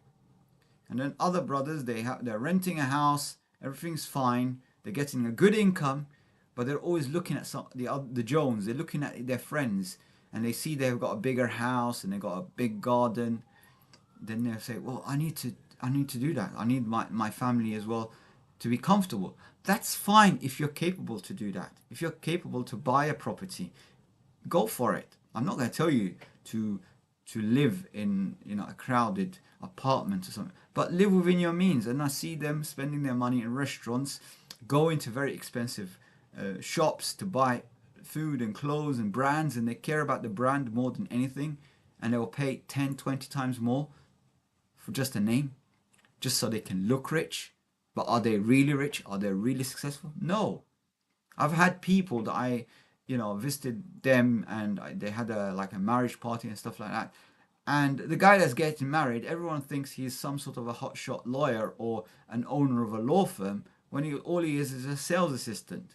And then other brothers, they're renting a house, everything's fine, they're getting a good income, but they're always looking at the Jones. They're looking at their friends, and they see they've got a bigger house and they've got a big garden. Then they'll say, well, I need to do that. I need my family as well to be comfortable. That's fine if you're capable to do that. If you're capable to buy a property, go for it. I'm not going to tell you to live in a crowded apartment or something, but live within your means. And I see them spending their money in restaurants, going to very expensive shops to buy food and clothes and brands, and they care about the brand more than anything, and they will pay 10, 20 times more for just a name, just so they can look rich. But are they really rich? Are they really successful? No. I've had people that I visited them, and they had a marriage party and stuff like that. And the guy that's getting married, everyone thinks he's some sort of a hotshot lawyer or an owner of a law firm, when all he is a sales assistant.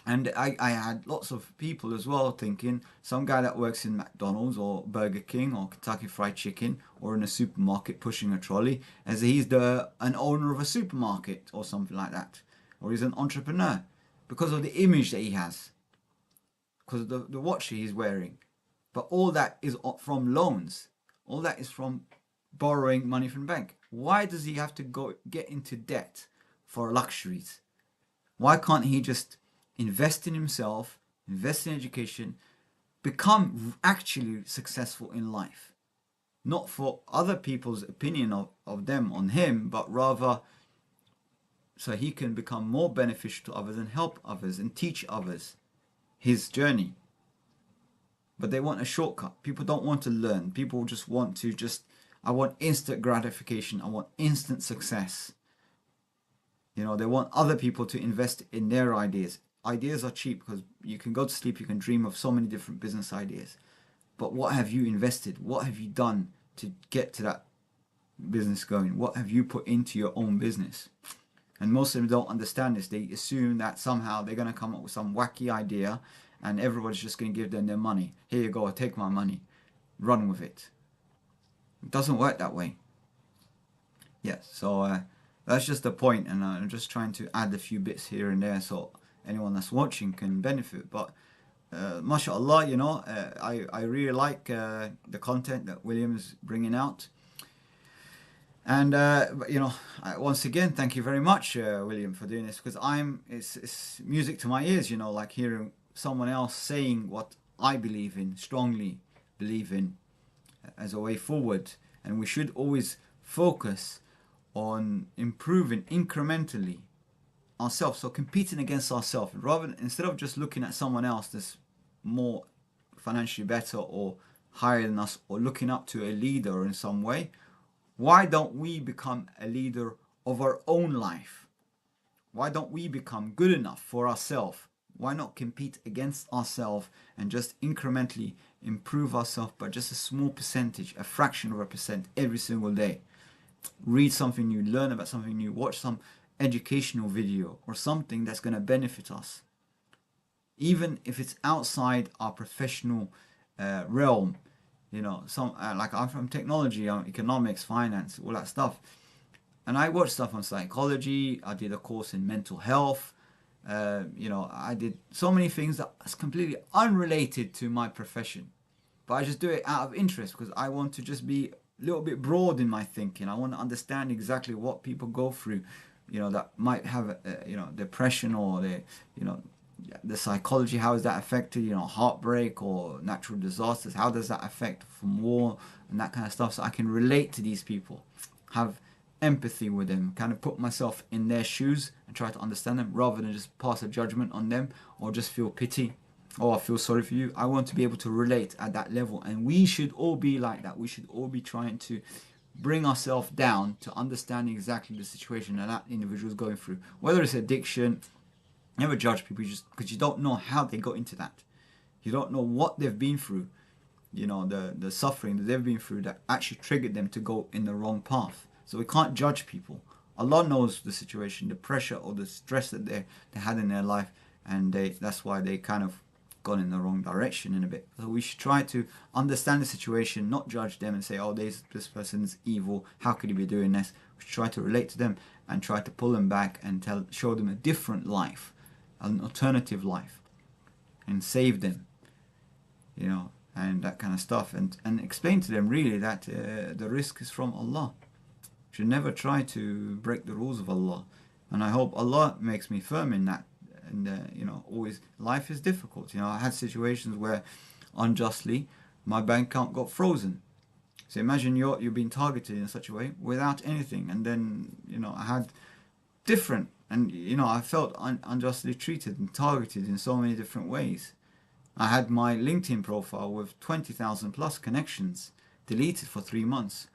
And I had lots of people as well thinking some guy that works in McDonald's or Burger King or Kentucky Fried Chicken or in a supermarket pushing a trolley, as he's an owner of a supermarket or something like that, or he's an entrepreneur, because of the image that he has, because of the watch he's wearing. But all that is from loans. All that is from borrowing money from the bank. Why does he have to get into debt for luxuries? Why can't he just invest in himself, invest in education, become actually successful in life? Not for other people's opinion of them on him, but rather so he can become more beneficial to others and help others and teach others his journey. But they want a shortcut. People don't want to learn. People just want to I want instant gratification. I want instant success. They want other people to invest in their ideas. Ideas are cheap because you can go to sleep, you can dream of so many different business ideas. But what have you invested? What have you done to get to that business going? What have you put into your own business? And most of them don't understand this. They assume that somehow they're going to come up with some wacky idea and everybody's just going to give them their money. Here you go, take my money. Run with it. It doesn't work that way. Yes, so that's just the point, and I'm just trying to add a few bits here and there so anyone that's watching can benefit. But mashallah, I really like the content that William's bringing out. And once again, thank you very much, William, for doing this, because it's music to my ears, like hearing someone else saying what I believe in, strongly believe in, as a way forward. And we should always focus on improving incrementally ourselves, so competing against ourselves, instead of just looking at someone else that's more financially better or higher than us, or looking up to a leader in some way. Why don't we become a leader of our own life? Why don't we become good enough for ourselves? Why not compete against ourselves and just incrementally improve ourselves by just a small percentage, a fraction of a percent every single day? Read something new, learn about something new, watch some educational video or something that's going to benefit us. Even if it's outside our professional realm, like I'm from technology, economics, finance, all that stuff. And I watch stuff on psychology. I did a course in mental health. I did so many things that's completely unrelated to my profession, but I just do it out of interest because I want to just be a little bit broad in my thinking. I want to understand exactly what people go through, that might have depression, or they the psychology, how is that affected, you know, heartbreak or natural disasters, how does that affect from war and that kind of stuff, so I can relate to these people, have empathy with them, kind of put myself in their shoes and try to understand them rather than just pass a judgment on them or just feel pity. Oh, I feel sorry for you. I want to be able to relate at that level, and we should all be like that. We should all be trying to bring ourselves down to understanding exactly the situation that that individual is going through, whether it's addiction. Never judge people just because you don't know how they got into that. You don't know what they've been through, you know, the suffering that they've been through that actually triggered them to go in the wrong path. So we can't judge people. Allah knows the situation, the pressure or the stress that they had in their life, and that's why they kind of gone in the wrong direction in a bit. So we should try to understand the situation, not judge them and say, oh, this person's evil, how could he be doing this? We should try to relate to them and try to pull them back and show them a different life, an alternative life, and save them, you know, and that kind of stuff, and explain to them really that the risk is from Allah. You should never try to break the rules of Allah, and I hope Allah makes me firm in that. And you know, always life is difficult. You know, I had situations where unjustly my bank account got frozen. So imagine you're being targeted in such a way without anything, and then, you know, I had different, and you know, I felt unjustly treated and targeted in so many different ways. I had my LinkedIn profile with 20,000 plus connections deleted for 3 months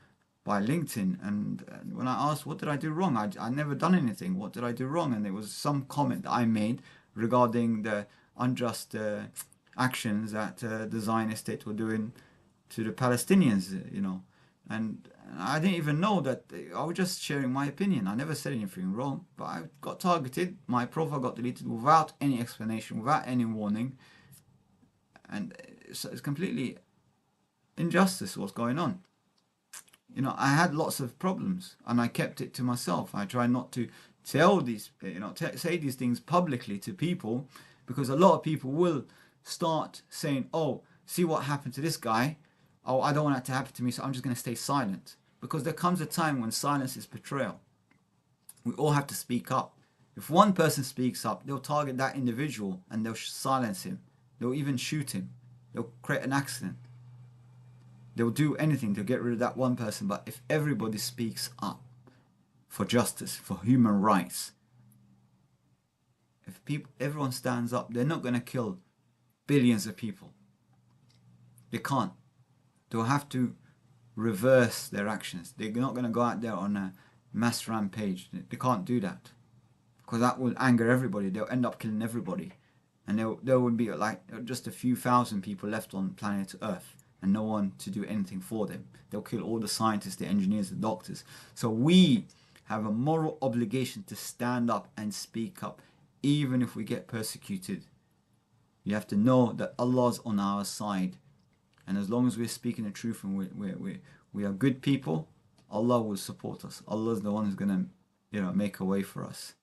by LinkedIn, and when I asked what did I do wrong, I never done anything, what did I do wrong? And there was some comment that I made regarding the unjust actions that the Zionist state were doing to the Palestinians, you know, and I didn't even know that. I was just sharing my opinion. I never said anything wrong, but I got targeted, my profile got deleted without any explanation, without any warning, and it's completely injustice what's going on. You know, I had lots of problems and I kept it to myself. I try not to tell these, you know, say these things publicly to people, because a lot of people will start saying, oh, see what happened to this guy. Oh, I don't want that to happen to me, so I'm just going to stay silent. Because there comes a time when silence is betrayal. We all have to speak up. If one person speaks up, they'll target that individual and they'll silence him. They'll even shoot him. They'll create an accident. They'll do anything to get rid of that one person. But if everybody speaks up for justice, for human rights, if everyone stands up, they're not going to kill billions of people. They can't. They'll have to reverse their actions. They're not going to go out there on a mass rampage. They can't do that, because that will anger everybody. They'll end up killing everybody, and there will be like just a few thousand people left on planet Earth, and no one to do anything for them. They'll kill all the scientists, the engineers, the doctors. So we have a moral obligation to stand up and speak up, even if we get persecuted. You have to know that Allah's on our side, and as long as we're speaking the truth and we are good people, Allah will support us. Allah is the one who's going to, you know, make a way for us.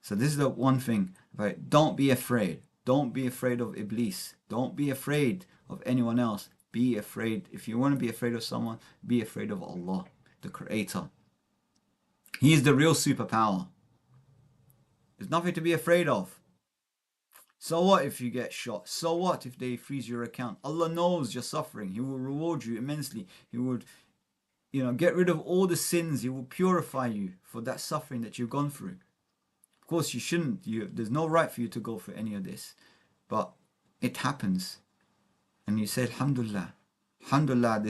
So this is the one thing about, don't be afraid. Don't be afraid of Iblis. Don't be afraid of anyone else. Be afraid. If you want to be afraid of someone, be afraid of Allah, the Creator. He is the real superpower. There's nothing to be afraid of. So what if you get shot? So what if they freeze your account? Allah knows you're suffering. He will reward you immensely. He would, you know, get rid of all the sins. He will purify you for that suffering that you've gone through. Of course, you shouldn't. There's no right for you to go through any of this. But it happens. And you say, Alhamdulillah. Alhamdulillah,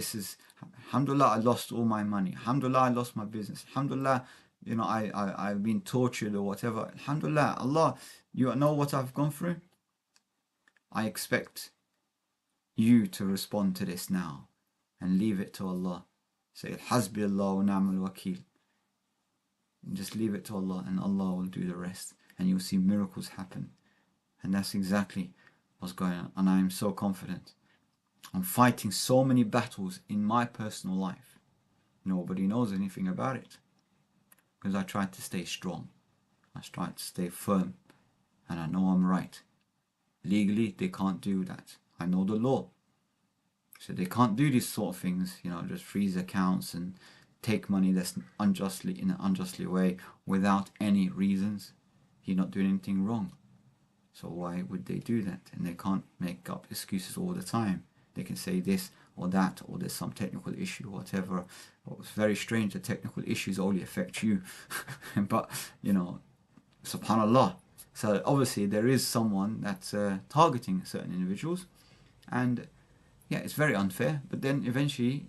Alhamdulillah, I lost all my money. Alhamdulillah, I lost my business. Alhamdulillah, you know, I've been tortured or whatever. Alhamdulillah, Allah, you know what I've gone through? I expect you to respond to this now and leave it to Allah. Say, Hasbi Allah wa ni'mal wakil. And just leave it to Allah, and Allah will do the rest, and you'll see miracles happen. And that's exactly what's going on. And I am so confident. I'm fighting so many battles in my personal life. Nobody knows anything about it, because I tried to stay strong. I tried to stay firm, and I know I'm right. Legally, they can't do that. I know the law. So they can't do these sort of things, you know, just freeze accounts and take money that's unjustly, in an unjustly way, without any reasons. You're not doing anything wrong. So why would they do that? And they can't make up excuses all the time. They can say this or that, or there's some technical issue, whatever. Well, it's very strange that technical issues only affect you. But, you know, subhanallah. So obviously there is someone that's targeting certain individuals. And yeah, it's very unfair. But then eventually,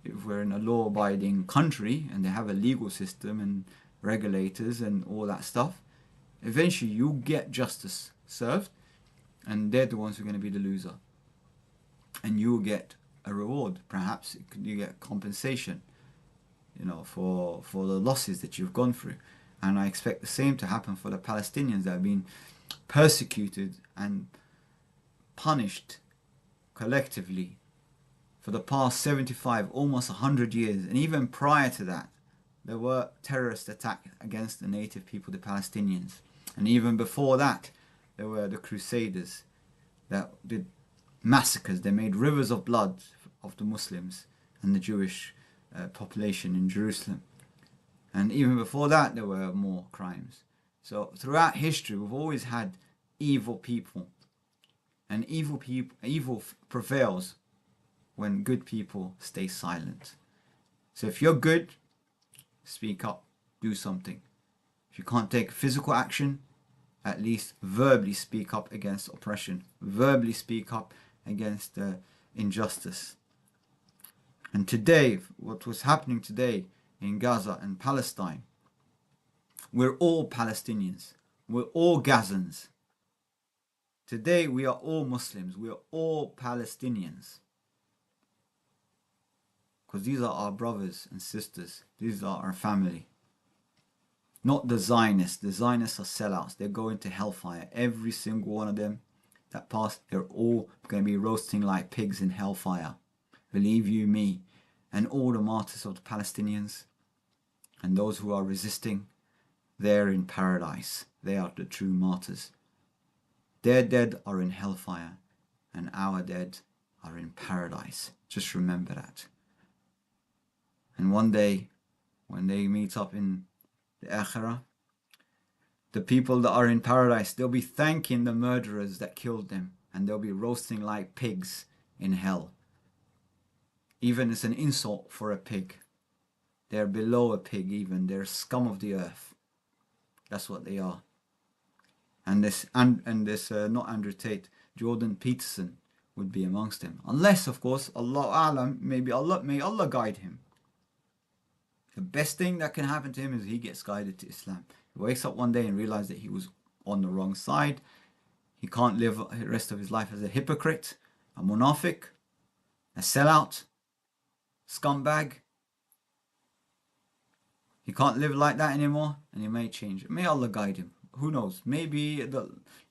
if we're in a law-abiding country and they have a legal system and regulators and all that stuff, eventually you get justice served, and they're the ones who are going to be the loser. And you'll get a reward. Perhaps you get compensation, you know, for the losses that you've gone through. And I expect the same to happen for the Palestinians that have been persecuted and punished collectively for the past 75, almost 100 years. And even prior to that, there were terrorist attacks against the native people, the Palestinians. And even before that, there were the Crusaders that did massacres. They made rivers of blood of the Muslims and the Jewish population in Jerusalem. And even before that, there were more crimes. So throughout history, we've always had evil people. And evil prevails when good people stay silent. So if you're good, speak up, do something. If you can't take physical action, at least verbally speak up against oppression. Verbally speak up against injustice. And today, what was happening today in Gaza and Palestine, we're all Palestinians. We're all Gazans. Today, we are all Muslims. We are all Palestinians. Because these are our brothers and sisters. These are our family. Not the Zionists. The Zionists are sellouts. They're going to hellfire. Every single one of them that passed, they're all going to be roasting like pigs in hellfire. Believe you me. And all the martyrs of the Palestinians and those who are resisting, they're in paradise. They are the true martyrs. Their dead are in hellfire and our dead are in paradise. Just remember that. And one day, when they meet up in the Akhirah, the people that are in paradise, they'll be thanking the murderers that killed them, and they'll be roasting like pigs in hell. Even it's an insult for a pig. They're below a pig even. They're scum of the earth. That's what they are. And this not Andrew Tate, Jordan Peterson would be amongst them. Unless, of course, Allah Alam, may Allah guide him. The best thing that can happen to him is he gets guided to Islam. He wakes up one day and realizes that he was on the wrong side. He can't live the rest of his life as a hypocrite, a munafiq, a sellout, scumbag. He can't live like that anymore, and he may change. May Allah guide him. Who knows? Maybe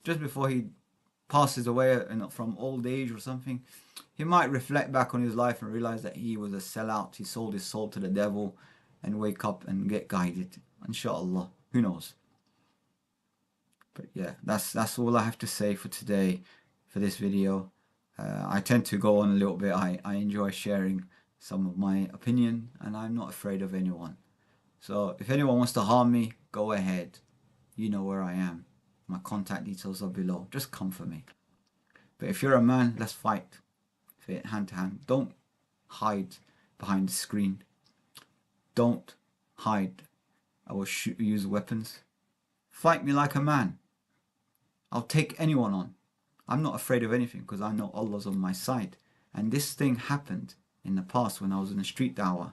just before he passes away from old age or something, he might reflect back on his life and realize that he was a sellout. He sold his soul to the devil, and wake up and get guided. Inshallah. Who knows? But yeah, that's all I have to say for today, for this video. I tend to go on a little bit. I enjoy sharing some of my opinion, and I'm not afraid of anyone. So if anyone wants to harm me, go ahead. You know where I am. My contact details are below. Just come for me. But if you're a man, let's fight. Hand to hand. Don't hide behind the screen. Don't hide. I will use weapons. Fight me like a man. I'll take anyone on. I'm not afraid of anything because I know Allah's on my side. And this thing happened in the past when I was in a street dawah.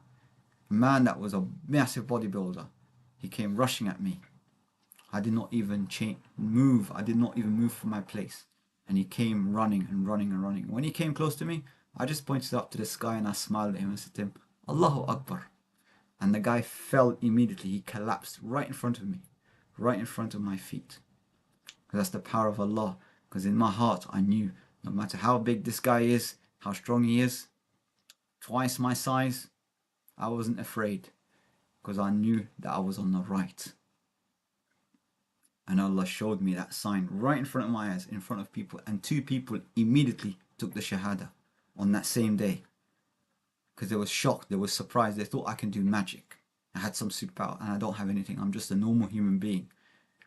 A man that was a massive bodybuilder, he came rushing at me. I did not even move. I did not even move from my place. And he came running and running and running. When he came close to me, I just pointed up to the sky and I smiled at him and said to him, Allahu Akbar. And the guy fell immediately. He collapsed right in front of me, right in front of my feet. Because that's the power of Allah. Because in my heart, I knew no matter how big this guy is, how strong he is, twice my size, I wasn't afraid. Because I knew that I was on the right. And Allah showed me that sign right in front of my eyes, in front of people. And 2 people immediately took the Shahada on that same day. Because they were shocked, they were surprised. They thought I can do magic. I had some superpower and I don't have anything. I'm just a normal human being.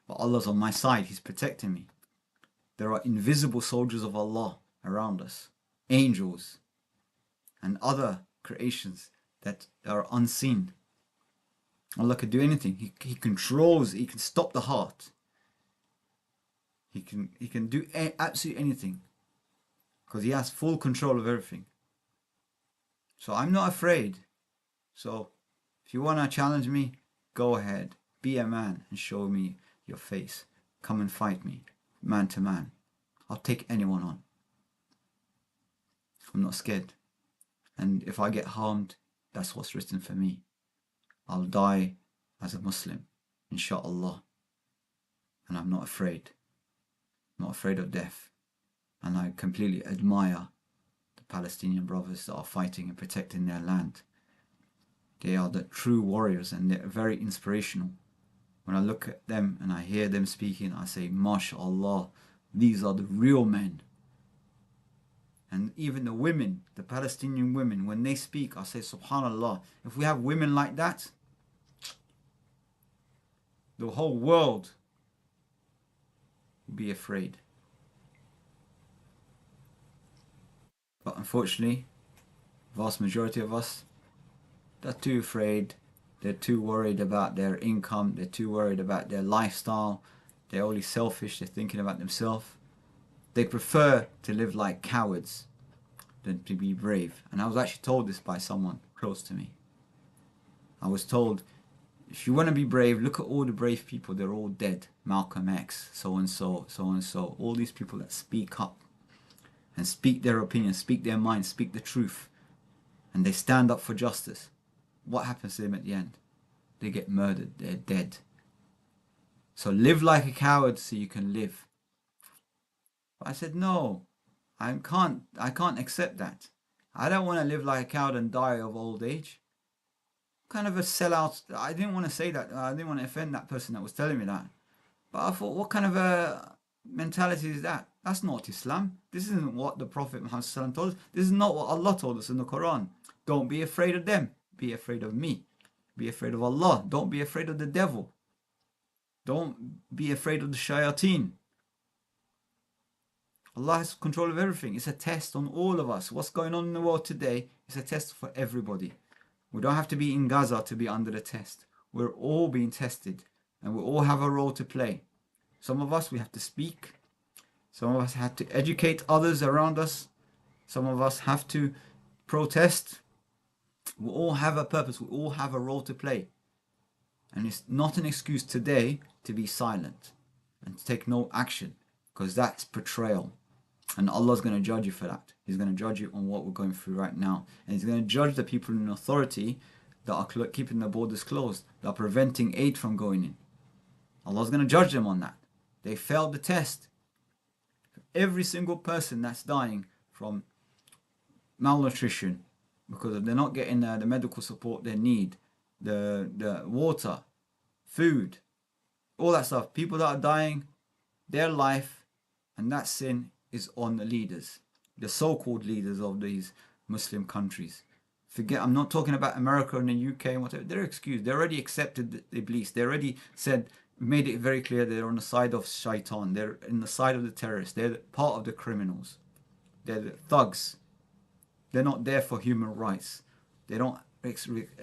But Allah's on my side. He's protecting me. There are invisible soldiers of Allah around us, angels and other creations that are unseen. Allah can do anything. He controls, He can stop the heart. He can do absolutely anything because He has full control of everything. So I'm not afraid. So if you want to challenge me, go ahead. Be a man and show me your face. Come and fight me, man to man. I'll take anyone on. I'm not scared. And if I get harmed, that's what's written for me. I'll die as a Muslim, inshallah. And I'm not afraid. Not afraid of death. And I completely admire the Palestinian brothers that are fighting and protecting their land. They are the true warriors and they're very inspirational. When I look at them and I hear them speaking, I say, MashaAllah, these are the real men. And even the women, the Palestinian women, when they speak, I say, SubhanAllah, if we have women like that, the whole world will be afraid. But unfortunately, vast majority of us, they're too afraid. They're too worried about their income. They're too worried about their lifestyle. They're only selfish. They're thinking about themselves. They prefer to live like cowards than to be brave. And I was actually told this by someone close to me. I was told, if you want to be brave, look at all the brave people. They're all dead. Malcolm X, so-and-so, so-and-so. All these people that speak up and speak their opinion, speak their mind, speak the truth. And they stand up for justice. What happens to them at the end? They get murdered. They're dead. So live like a coward so you can live. But I said, no, I can't accept that. I don't want to live like a coward and die of old age. Kind of a sellout. I didn't want to say that. I didn't want to offend that person that was telling me that. But I thought, what kind of a mentality is that? That's not Islam. This isn't what the Prophet Muhammad told us. This is not what Allah told us in the Quran. Don't be afraid of them. Be afraid of me. Be afraid of Allah. Don't be afraid of the devil. Don't be afraid of the shayateen. Allah has control of everything. It's a test on all of us. What's going on in the world today is a test for everybody. We don't have to be in Gaza to be under the test. We're all being tested and we all have a role to play. Some of us, we have to speak. Some of us have to educate others around us. Some of us have to protest. We all have a purpose. We all have a role to play. And it's not an excuse today to be silent and to take no action, because that's betrayal. And Allah's going to judge you for that. He's going to judge you on what we're going through right now. And He's going to judge the people in authority that are keeping the borders closed, that are preventing aid from going in. Allah's going to judge them on that. They failed the test. Every single person that's dying from malnutrition, because they're not getting the medical support they need, the water, food, all that stuff. People that are dying, their life and that sin is on the leaders, the so-called leaders of these Muslim countries. Forget, I'm not talking about America and the UK and whatever. They're excused. They already accepted the Iblis. They already said, made it very clear they're on the side of shaitan. They're in the side of the terrorists. They're part of the criminals. They're the thugs. They're not there for human rights. They don't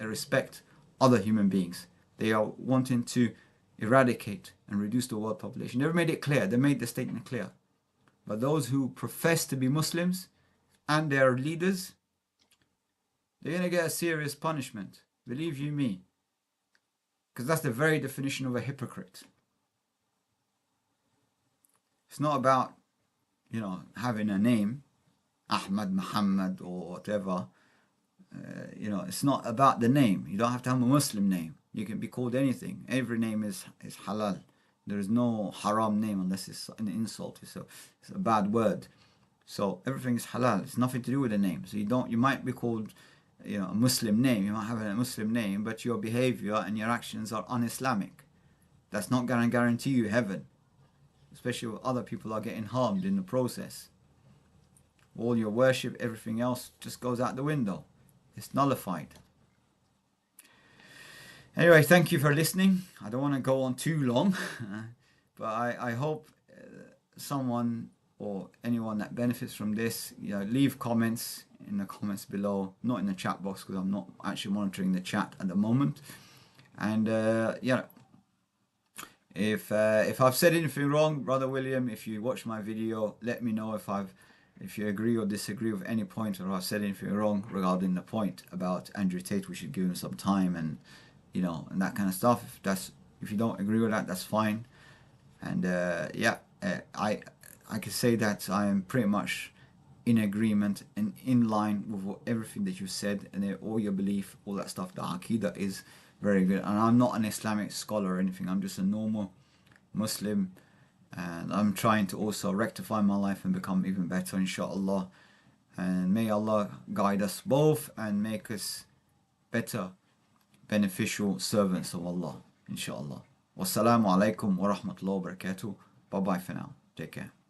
respect other human beings. They are wanting to eradicate and reduce the world population. They've made it clear. They made the statement clear. But those who profess to be Muslims and their leaders, they're going to get a serious punishment. Believe you me. Because that's the very definition of a hypocrite. It's not about, having a name, Ahmad, Muhammad or whatever. It's not about the name. You don't have to have a Muslim name. You can be called anything. Every name is halal. There is no haram name unless it's an insult. It's a bad word. So everything is halal. It's nothing to do with the name. So you might be called, a Muslim name. You might have a Muslim name, but your behavior and your actions are un-Islamic. That's not going to guarantee you heaven. Especially when other people are getting harmed in the process. All your worship, everything else just goes out the window. It's nullified. Anyway, thank you for listening. I don't want to go on too long, but I hope someone or anyone that benefits from this, leave comments in the comments below, not in the chat box because I'm not actually monitoring the chat at the moment. And if I've said anything wrong, Brother William, if you watch my video, let me know if you agree or disagree with any point, or I've said anything wrong regarding the point about Andrew Tate. We should give him some time, and and that kind of stuff. If you don't agree with that, that's fine. And I can say that I am pretty much in agreement and in line with everything that you said, and all your belief, all that stuff. The Aqidah is very good, and I'm not an Islamic scholar or anything. I'm just a normal Muslim, and I'm trying to also rectify my life and become even better, inshallah. And may Allah guide us both and make us better, beneficial servants of Allah, inshallah. Wassalamu alaikum wa rahmatullahi wa barakatuh. Bye bye for now. Take care.